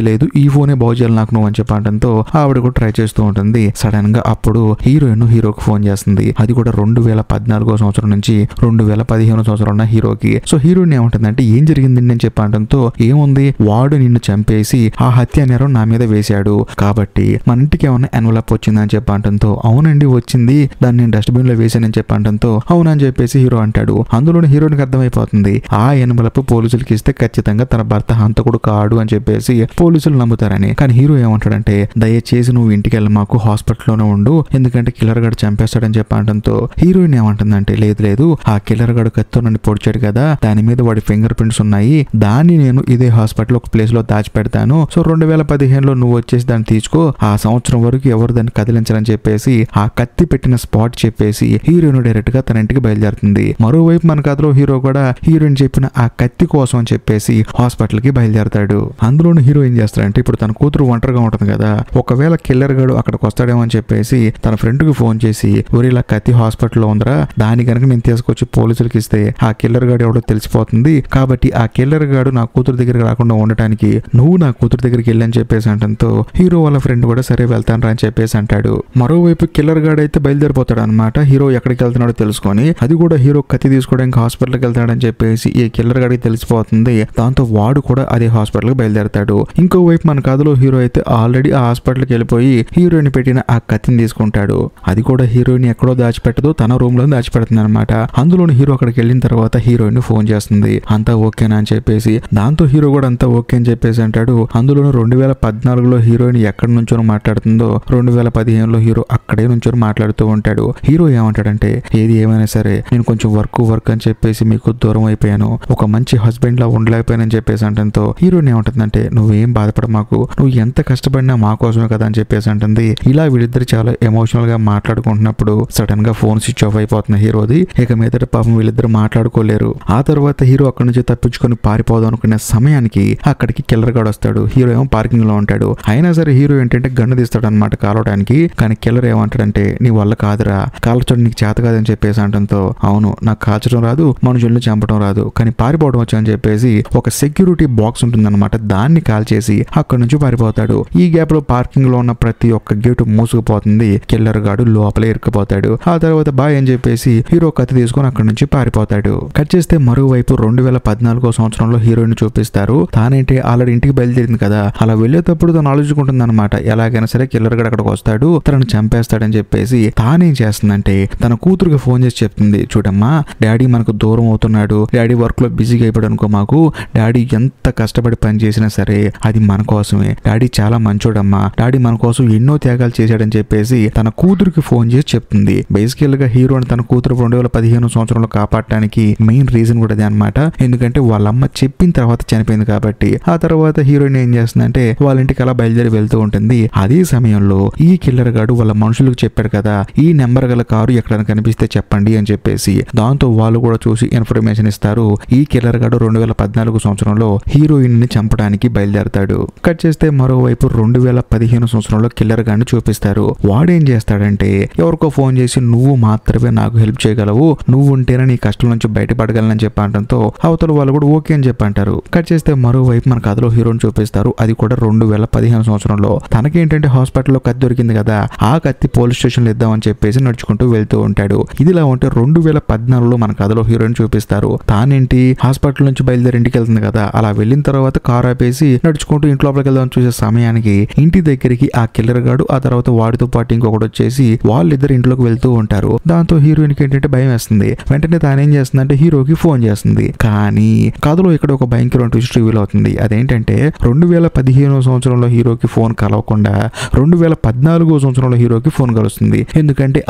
లేదు ఈ ఫోనే బాగు చేయాలి నాకు నువ్వు అని చెప్పి అంటంతో ఆవిడ కూడా ట్రై చేస్తూ ఉంటుంది. సడన్ గా అప్పుడు హీరోయిన్ హీరోకి ఫోన్ చేస్తుంది. అది కూడా 2014 సంవత్సరం నుంచి 2015 సంవత్సరం ఉన్న హీరోకి. సో హీరోయిన్ ఏమంటుందంటే, ఏం జరిగింది నేను చెప్పి అంటంతో, ఏముంది వాడు నిన్ను చంపేసి ఆ హత్య నేరం నా మీద వేశాడు, కాబట్టి మన ఇంటికి ఏమన్నా ఎన్వలప్ వచ్చిందని చెప్పి అంటంతో, అవునండి వచ్చింది, దాన్ని నేను డస్ట్బిన్ లో వేసానని చెప్పి అంటంతో, అవునని చెప్పేసి హీరో అంటాడు. అందులోని హీరోయిన్కి అర్థమైపోతుంది ఆ ఎన్వలప్ పోలీసులకి ఇస్తే ఖచ్చితంగా తన భర్త హంతకుడు కాడు అని చెప్పేసి పోలీసులు నమ్ముతారని. కానీ హీరో ఏమంటాడంటే, దయచేసి నువ్వు ఇంటికి వెళ్ళి మాకు హాస్పిటల్లోనే ఉండు, ఎందుకంటే కిల్లర్ గడు చంపేస్తాడని చెప్పి అంటంతో హీరోయిన్ ఏమంటుందంటే, లేదు ఆ కిల్లర్ గడు కత్తితో నన్ను పొడిచాడు కదా, దాని మీద వాడి ఫింగర్ ప్రింట్స్ ఉన్నాయి, దాన్ని నేను ఇదే హాస్పిటల్ ఒక ప్లేస్ లో దాచిపెడతాను, సో 2015లో నువ్వు వచ్చేసి దాన్ని తీసుకో, ఆ సంవత్సరం వరకు ఎవరు దాన్ని కదిలించాలని చెప్పేసి ఆ కత్తి పెట్టిన స్పాట్ చెప్పేసి హీరోయిన్ డైరెక్ట్ గా తన ఇంటికి బయలుదేరుతుంది. మరోవైపు మన కథలో హీరో కూడా హీరోయిన్ చెప్పిన ఆ కత్తి కోసం అని చెప్పేసి హాస్పిటల్ కి బయలుదేరతాడు. అందులోని హీరో ఏం చేస్తాడంటే, ఇప్పుడు తన కూతురు ఒంటరిగా ఉంటుంది కదా, ఒకవేళ కిల్లర్ గడు అక్కడికి వస్తాడేమో అని చెప్పేసి తన ఫ్రెండ్ కి ఫోన్ చేసి, ఇలా కత్తి హాస్పిటల్లో ఉందిరా, దాని కనుక నేను తీసుకొచ్చి పోలీసులకి ఇస్తే ఆ కిల్లర్ గాడు ఎవడో తెలిసిపోతుంది, కాబట్టి ఆ కిల్లర్ గాడు నా కూతురు దగ్గరికి రాకుండా ఉండటానికి నువ్వు నా కూతురు దగ్గరికి వెళ్ళని చెప్పేసి అంటంతో హీరో వాళ్ళ ఫ్రెండ్ కూడా సరే వెళ్తాను రా అని చెప్పేసి అంటాడు. మరోవైపు కిల్లర్ గాడు అయితే బయలుదేరిపోతాడు అనమాట. హీరో ఎక్కడికి వెళ్తున్నాడో తెలుసుకొని, అది కూడా హీరో కత్తి తీసుకోవడానికి హాస్పిటల్కి వెళ్తాడని చెప్పేసి ఈ కిల్లర్ గాడికి తెలిసిపోతుంది. దాంతో వాడు కూడా అదే హాస్పిటల్కి బయలుదేరతాడు. ఇంకోవైపు మన కథలో హీరో అయితే ఆల్రెడీ ఆ హాస్పిటల్కి వెళ్ళిపోయి హీరోయిన్ పెట్టిన ఆ కత్తిని తీసుకుంటాడు. అది కూడా హీరోయిన్ ఎక్కడో దాచిపెట్టదు, తన రూమ్ లో దాచిపెడుతుంది అనమాట. అందులోని హీరో అక్కడికి వెళ్ళిన తర్వాత హీరోయిన్ ఫోన్ చేస్తుంది, అంతా ఓకేనా అని చెప్పేసి. దాంతో హీరో కూడా అంతా ఓకే అని చెప్పేసి అంటాడు. అందులోనూ 2014లో హీరోయిన్ ఎక్కడి నుంచో మాట్లాడుతుందో 2015లో హీరో అక్కడే నుంచో మాట్లాడుతూ ఉంటాడు. హీరో ఏమంటాడంటే, ఏది ఏమైనా సరే నేను కొంచెం వర్క్ అని చెప్పేసి మీకు దూరం అయిపోయాను, ఒక మంచి హస్బెండ్ లా ఉండలేకపోయానని చెప్పేసి అంటంతో హీరోయిన్ ఏమంటుందంటే, నువ్వేం బాధపడ మాకు, నువ్వు ఎంత కష్టపడినా మా కోసమే కదా అని చెప్పేసి అంటుంది. ఇలా వీళ్ళిద్దరు చాలా ఎమోషనల్ గా మాట్లాడుకుంటున్నప్పుడు సడన్ గా ఫోన్ స్విచ్ ఆఫ్ అయిపోతుంది హీరోది. ఇక మీదట పాపం వీళ్ళిద్దరు మాట్లాడుకోలేరు. ఆ తర్వాత హీరో అక్కడి నుంచి తప్పించుకొని పారిపోదాం అనుకునే సమయానికి అక్కడికి కిల్లర్ గాడు వస్తాడు. హీరో ఏమో పార్కింగ్ లో ఉంటాడు. అయినా సరే హీరో ఏంటంటే గన్ను తీస్తాడు అనమాట కాలవడానికి. కానీ కిల్లర్ ఏమంటాడంటే, నీ వల్ల కాదురా, కాల్చడం నీకు చేత కాదని చెప్పేసి అంటంతో, అవును నాకు కాల్చడం రాదు, మనుషుల్ని చంపడం రాదు, కానీ పారిపోవడం వచ్చు అని చెప్పేసి ఒక సెక్యూరిటీ బాక్స్ ఉంటుందన్నమాట, దాన్ని కాల్ చేసి అక్కడి నుంచి పారిపోతాడు. ఈ గ్యాప్ లో పార్కింగ్ లో ఉన్న ప్రతి ఒక్క గేటు మూసుకుపోతుంది. కిల్లర్ గాడు లోపలే ఇరుక్కుపోతాడు. ఆ తర్వాత బాయ్ అని చెప్పేసి హీరో కత్తి తీసుకొని అక్కడి నుంచి పారిపోతాడు. కట్ చేస్తే మరోవైపు 2014 సంవత్సరంలో హీరోయిన్ చూపిస్తారు. తానేంటి ఆల్రెడీ ఇంటికి బయలుదేరింది కదా, అలా వెళ్ళేటప్పుడు తను ఆలోచించుకుంటుంది అనమాట, ఎలాగైనా సరే కిల్లర్ గడు అక్కడికి వస్తాడు, తనను చంపేస్తాడని చెప్పేసి. తానేం చేస్తుందంటే తన కూతురుకి ఫోన్ చేసి చెప్తుంది, చూడమ్మా డాడీ మనకు దూరం అవుతున్నాడు, డాడీ వర్క్ లో బిజీగా అయిపోయాడు అనుకో, మాకు డాడీ ఎంత కష్టపడి పని చేసినా సరే అది మన కోసమే, డాడీ చాలా మంచోడమ్మా, డాడీ మన కోసం ఎన్నో త్యాగాలు చేశాడని చెప్పేసి తన కూతురికి ఫోన్ చేసి చెప్తుంది. బేసికల్ గా హీరోని తన కూతురు 2015 సంవత్సరంలో కాపాడటానికి మెయిన్ మెయిన్ రీజన్ కూడా అదే అనమాట. ఎందుకంటే వాళ్ళ అమ్మ చెప్పిన తర్వాత చనిపోయింది కాబట్టి. ఆ తర్వాత హీరోయిన్ ఏం చేస్తుందంటే వాళ్ళ ఇంటికి అలా బయలుదేరి వెళ్తూ ఉంటుంది. అదే సమయంలో ఈ కిల్లర్ గాడు వాళ్ళ మనుషులకు చెప్పాడు కదా, ఈ నెంబర్ గల కారు ఎక్కడైనా కనిపిస్తే చెప్పండి అని చెప్పేసి. దాంతో వాళ్ళు కూడా చూసి ఇన్ఫర్మేషన్ ఇస్తారు. ఈ కిల్లర్ గాడు 2014 సంవత్సరంలో హీరోయిన్ ని చంపడానికి బయలుదేరతాడు. కట్ చేస్తే మరోవైపు 2015 సంవత్సరంలో కిల్లర్ గాడిని చూపిస్తారు. వాడేం చేస్తాడంటే ఎవరికో ఫోన్ చేసి నువ్వు మాత్రమే నాకు హెల్ప్ చేయగలవు, నువ్వు ఉంటేనే నీ కష్టం నుంచి బయటపడగలనని చెప్పడంతో అవతల వాళ్ళు కూడా ఓకే అని చెప్పంటారు. కట్ చేస్తే మరోవైపు మన కథలో హీరోని చూపిస్తారు. అది కూడా 2015 సంవత్సరంలో. తనకేంటంటే హాస్పిటల్లో కత్తి దొరికింది కదా, ఆ కత్తి పోలీస్ స్టేషన్ లో ఇద్దామని చెప్పేసి నడుచుకుంటూ వెళ్తూ ఉంటాడు. ఇదిలా ఉంటే 2014లో మన కథలో హీరోయిన్ చూపిస్తారు. తానేంటి హాస్పిటల్ నుంచి బయలుదేరి ఇంటికి వెళ్తుంది కదా, అలా వెళ్ళిన తర్వాత కార్ ఆపేసి నడుచుకుంటూ ఇంట్లోపలికి వెళ్దామని చూసే సమయానికి ఇంటి దగ్గరికి ఆ కిల్లర్ గాడు ఆ తర్వాత వాడితో పాటు ఇంకొకటి వచ్చేసి వాళ్ళిద్దరు ఇంట్లోకి వెళ్తూ ఉంటారు. దాంతో హీరోయిన్ కి ఏంటంటే భయం వేస్తుంది. వెంటనే తానేం చేస్తుందంటే హీరోకి ఫోన్ చేస్తుంది. కానీ కథలో ఇక్కడ ఒక భయంకరమైన ట్విస్ట్ రివీల్ అవుతుంది. అదేంటంటే 2015 సంవత్సరంలో హీరోకి ఫోన్ కలవకుండా 2014 సంవత్సరంలో హీరోకి ఫోన్ కలుస్తుంది. ఎందుకంటే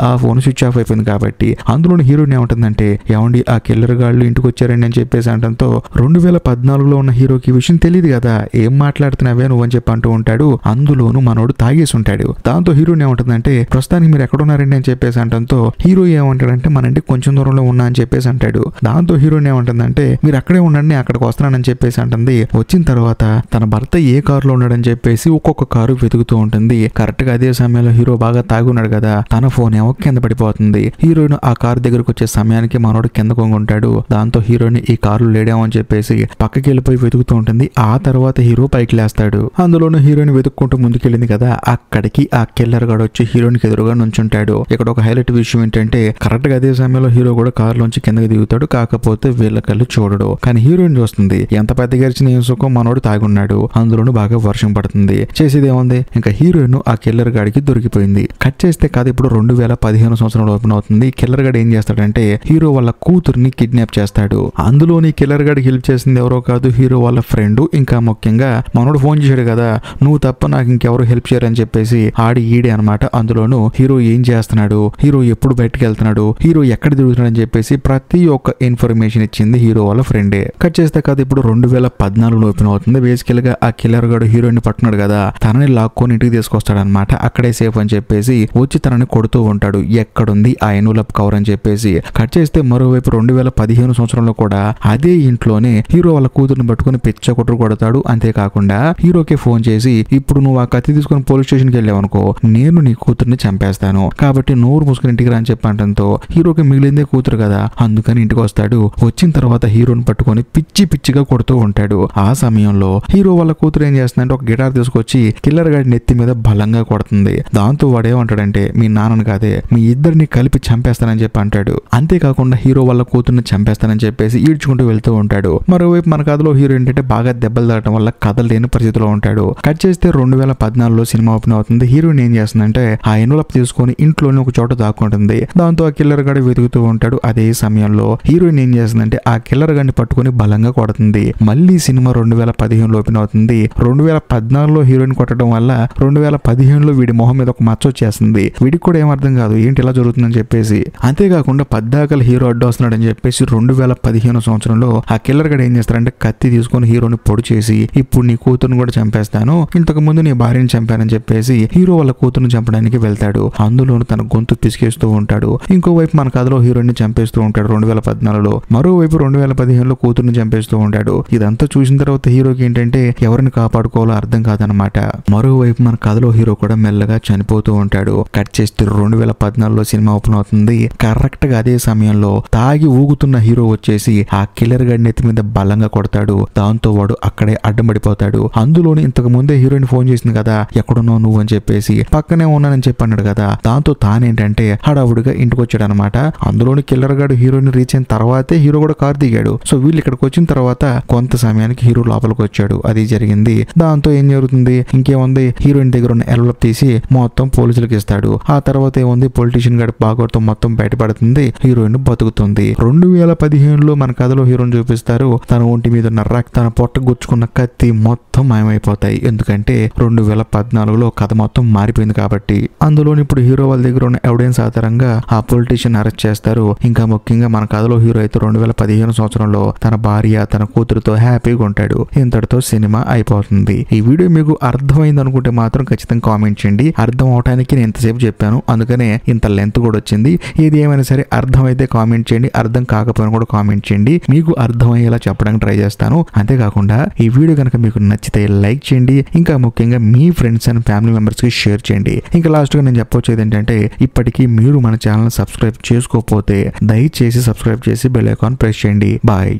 ఆ ఫోన్ స్విచ్ ఆఫ్ అయిపోయింది కాబట్టి. అందులోని హీరోయిన్ ఏమంటుందంటే ఏమండి ఆ కిల్లర్ గాళ్ళు ఇంటికి వచ్చారండి అని చెప్పేసి అనడంతో 2014లో ఉన్న హీరోకి విషయం తెలియదు కదా, ఏం మాట్లాడుతున్నావే నువ్వు అని చెప్పి అంటూ ఉంటాడు. అందులోను మనోడు తాగేసి ఉంటాడు. దాంతో హీరోయిన్ ఏమంటుందంటే ప్రస్తుతానికి మీరు ఎక్కడ ఉన్నారండి అని చెప్పేసి అనడంతో హీరో ఏమంటాడంటే మన ఇంటికి కొంచెం దూరంలో ఉన్నా అని చెప్పేసి అంటాడు. దాంతో హీరోయిన్ ఏమంటుందంటే మీరు అక్కడే ఉండండి అక్కడికి వస్తున్నానని చెప్పేసి అంటుంది. వచ్చిన తర్వాత తన భర్త ఏ కారులో ఉన్నాడని చెప్పేసి ఒక్కొక్క కారు వెతుకుతూ ఉంటుంది. కరెక్ట్ గా అదే సమయంలో హీరో బాగా తాగున్నాడు కదా, తన ఫోన్ ఏమో కింద పడిపోతుంది. హీరోయిన్ ఆ కారు దగ్గరకు వచ్చే సమయానికి మనోడు కింద కొంగుంటాడు. దాంతో హీరోయిన్ ఈ కారులో లేడేమో అని చెప్పేసి పక్కకి వెళ్ళిపోయి వెతుకుతూ ఉంటుంది. ఆ తర్వాత హీరో పైకి లేస్తాడు. అందులోనూ హీరోయిన్ వెతుక్కుంటూ ముందుకెళ్ళింది కదా, అక్కడికి ఆ కిల్లర్ గాడు వచ్చి హీరోయిన్ కి ఎదురుగా నుంచుంటాడు. ఇక్కడ ఒక హైలైట్ విషయం ఏంటంటే కరెక్ట్ గా అదే సమయంలో హీరో కూడా కారులోంచి కిందకి దిగుతాడు. కాకపోతే వీళ్ళ కళ్ళు చూడడు. కానీ హీరోయిన్ చూస్తుంది. ఎంత పెద్ద గరిచిన ఏం సుఖం, మనోడు తాగున్నాడు. అందులోనూ బాగా వర్షం పడుతుంది. చేసేది ఏముంది, ఇంకా హీరోయిన్ ఆ కిల్లర్ గాడికి దొరికిపోయింది. కట్ చేస్తే కథ ఇప్పుడు 2015 సంవత్సరంలో ఓపెన్ అవుతుంది. కిల్లర్ గాడు ఏం చేస్తాడంటే హీరో వాళ్ళ కూతుర్ని కిడ్నాప్ చేస్తాడు. అందులోని కిల్లర్ గాడికి హెల్ప్ చేసింది ఎవరో కాదు, హీరో వాళ్ళ ఫ్రెండ్. ఇంకా ముఖ్యంగా మనోడు ఫోన్ చేశాడు కదా, నువ్వు తప్ప నాకు ఇంకెవరు హెల్ప్ చేయరని చెప్పేసి ఆడి ఈడే అనమాట. అందులోనూ హీరో ఏం చేస్తున్నాడు, హీరో ఎప్పుడు బయటకు వెళ్తున్నాడు, హీరో ఎక్కడ తిరుగుతున్నాడు అని చెప్పేసి ప్రతి ఒక్క ఇన్ఫర్మేషన్ ఇచ్చింది హీరో వాళ్ళ ఫ్రెండే. కట్ చేస్తే కదా ఇప్పుడు 2014లో ఓపెన్ అవుతుంది. బేసికల్ గా ఆ కిల్లర్ గాడు హీరోయిన్ పట్టున్నాడు కదా, తనని లాక్కొని ఇంటికి తీసుకొస్తాడు అనమాట. అక్కడే సేఫ్ అని చెప్పేసి వచ్చి తనని కొడుతూ ఉంటాడు. ఎక్కడుంది ఆ ఎన్వలప్ కవర్ అని చెప్పేసి. కట్ చేస్తే మరోవైపు 2015 సంవత్సరంలో కూడా అదే ఇంట్లోనే హీరో వాళ్ళ కూతురుని పట్టుకుని పిచ్చ కొట్టుడు కొడతాడు. అంతేకాకుండా హీరోకి ఫోన్ చేసి ఇప్పుడు నువ్వు ఆ కత్తి తీసుకుని పోలీస్ స్టేషన్ కి వెళ్ళావు అనుకో, నేను నీ కూతుర్ని చంపేస్తాను, కాబట్టి నోరు మూసుకుని ఇంటికి రా అని చెప్పంటంతో హీరోకి మిగిలిందే కూతురు కదా, అందుకని ఇంటికి వస్తాడు. వచ్చిన తర్వాత హీరోని పట్టుకొని పిచ్చిగా కొడుతూ ఉంటాడు. ఆ సమయంలో హీరో వాళ్ళ కూతురు ఏం చేస్తుందంటే ఒక గిటార్ తీసుకొచ్చి కిల్లర్ గాడి నెత్తి మీద బలంగా కొడుతుంది. దాంతో వాడేమంటాడంటే మీ నాన్నని కాదే మీ ఇద్దరిని కలిపి చంపేస్తానని చెప్పి అంటాడు. అంతేకాకుండా హీరో వాళ్ళ కూతుర్ని చంపేస్తానని చెప్పేసి ఈడ్చుకుంటూ వెళ్తూ ఉంటాడు. మరోవైపు మన కథలో హీరో ఏంటంటే బాగా దెబ్బలు తాగడం వల్ల కదలేని పరిస్థితిలో ఉంటాడు. కట్ చేస్తే 2014లో సినిమా ఓపెన్ అవుతుంది. హీరోయిన్ ఏం చేస్తుందంటే ఆ ఎన్వలప్ తీసుకొని ఇంట్లోనే ఒక చోట దాక్కుంటుంది. దాంతో ఆ కిల్లర్ గాడి వెతుకుతూ ఉంటాడు. అదే సమయంలో హీరోయిన్ ఏం చేస్తుందంటే ఆ కిల్లర్ గాడిని పట్టుకొని బలంగా కొడుతుంది. మళ్ళీ సినిమా 2015లో ఓపెన్ అవుతుంది. 2014లో హీరోయిన్ కొట్టడం వల్ల 2015లో వీడి మొహం మీద ఒక మచ్చ వచ్చేస్తుంది. వీడికి కూడా ఏం అర్థం కాదు ఏంటి ఇలా జరుగుతుందని చెప్పేసి. అంతేకాకుండా పద్దాకల హీరో అడ్డు వస్తున్నాడని చెప్పేసి 2015 సంవత్సరంలో ఆ కిల్లర్ గాడు ఏం చేస్తారంటే కత్తి తీసుకొని హీరోని పొడి చేసి ఇప్పుడు నీ కూతురుని కూడా చంపేస్తాను, ఇంతకు ముందు నీ భార్యని చంపానని చెప్పేసి హీరో వాళ్ళ కూతురుని చంపడానికి వెళ్తాడు. అందులోను తన గొంతు పిసికేస్తూ ఉంటాడు. ఇంకోవైపు మన కథలో హీరోయిన్ ని చంపేస్తూ ఉంటాడు 2014లో. మరోవైపు 2015లో కూతురుని చంపేస్తూ ఉంటాడు. ఇదంతా చూసిన తర్వాత హీరోకి ఏంటంటే ఎవరిని కాపాడుకోవాలో అర్థం కాదనమాట. మరోవైపు మన కథలో హీరో కూడా మెల్లగా చనిపోతూ ఉంటాడు. కట్ చేస్తే 2014లో సినిమా ఓపెన్ అవుతుంది. కరెక్ట్ గా అదే సమయంలో తాగి ఊగుతున్న హీరో వచ్చేసి ఆ కిల్లర్ గడి నెత్తి మీద బలంగా కొడతాడు. దాంతో వాడు అక్కడే అడ్డం పడిపోతాడు. అందులోని ఇంతకు ముందే హీరోయిన్ ఫోన్ చేసింది కదా ఎక్కడున్నావు నువ్వు అని చెప్పేసి, పక్కనే ఉన్నానని చెప్పి అన్నాడు కదా. దాంతో తానేంటంటే హడావుడిగా ఇంటికి వచ్చాడు అనమాట. అందులోని కిల్లర్ గాడు హీరోయిన్ రీచ్ అయిన తర్వాతే హీరో కూడా కార్ దిగాడు. సో వీళ్ళు ఇక్కడికి వచ్చిన తర్వాత కొంత సమయానికి హీరో లోపలికి వచ్చాడు. అది జరిగింది. దాంతో ఏం జరుగుతుంది, ఇంకేముంది, హీరోయిన్ దగ్గర ఉన్న ఎన్వలప్ తీసి మొత్తం పోలీసులకు ఇస్తాడు. ఆ తర్వాత ఏముంది, పొలిటీషియన్ గాడి బాగోతో మొత్తం బయటపడుతుంది. హీరోయిన్ బతుకుతుంది. 2015లో మన కథలో హీరోని చూపిస్తారు. తన ఒంటి మీద ఉన్న తన పొట్ట గుచ్చుకున్న కత్తి మొత్తం మాయమైపోతాయి. ఎందుకంటే 2014లో కథ మొత్తం మారిపోయింది కాబట్టి. అందులోని ఇప్పుడు హీరో వాళ్ళ దగ్గర ఉన్న ఎవిడెన్స్ ఆధారంగా ఆ పొలిటీషియన్ అరెస్ట్ చేస్తారు. ఇంకా ముఖ్యంగా మన కథలో హీరో అయితే 2015 సంవత్సరంలో తన భార్య తన కూతురుతో హ్యాపీగా ఉంటాడు. ఇంతటితో సినిమా అయిపోతుంది. ఈ వీడియో మీకు అర్థమైంది అనుకుంటే మాత్రం ఖచ్చితంగా కామెంట్ చేయండి. అర్థం అవడానికి నేను ఇంతసేపు చెప్పాను, అందుకనే ఇంత లెంత్ కూడా వచ్చింది. ఏది ఏమైనా సరే అర్థమైతే కామెంట్ చేయండి, అర్థం కాకపోయినా కూడా కామెంట్ చేయండి. మీకు అర్థమయ్యేలా చెప్పడానికి ట్రై చేస్తాను. అంతేకాకుండా ఈ వీడియో కనుక మీకు నచ్చితే లైక్ చేయండి, ఇంకా ముఖ్యంగా మీ ఫ్రెండ్స్ అండ్ ఫ్యామిలీ మెంబర్స్ కి షేర్ చేయండి. ఇంకా లాస్ట్ గా నేను చెప్పొచ్చేది ఏంటంటే, ఇప్పటికీ మీరు మన ఛానల్ సబ్స్క్రైబ్ చేసుకోకపోతే దయచేసి సబ్స్క్రైబ్ చేసి బెల్ ఐకాన్ ప్రెస్ చేయండి. బాయ్.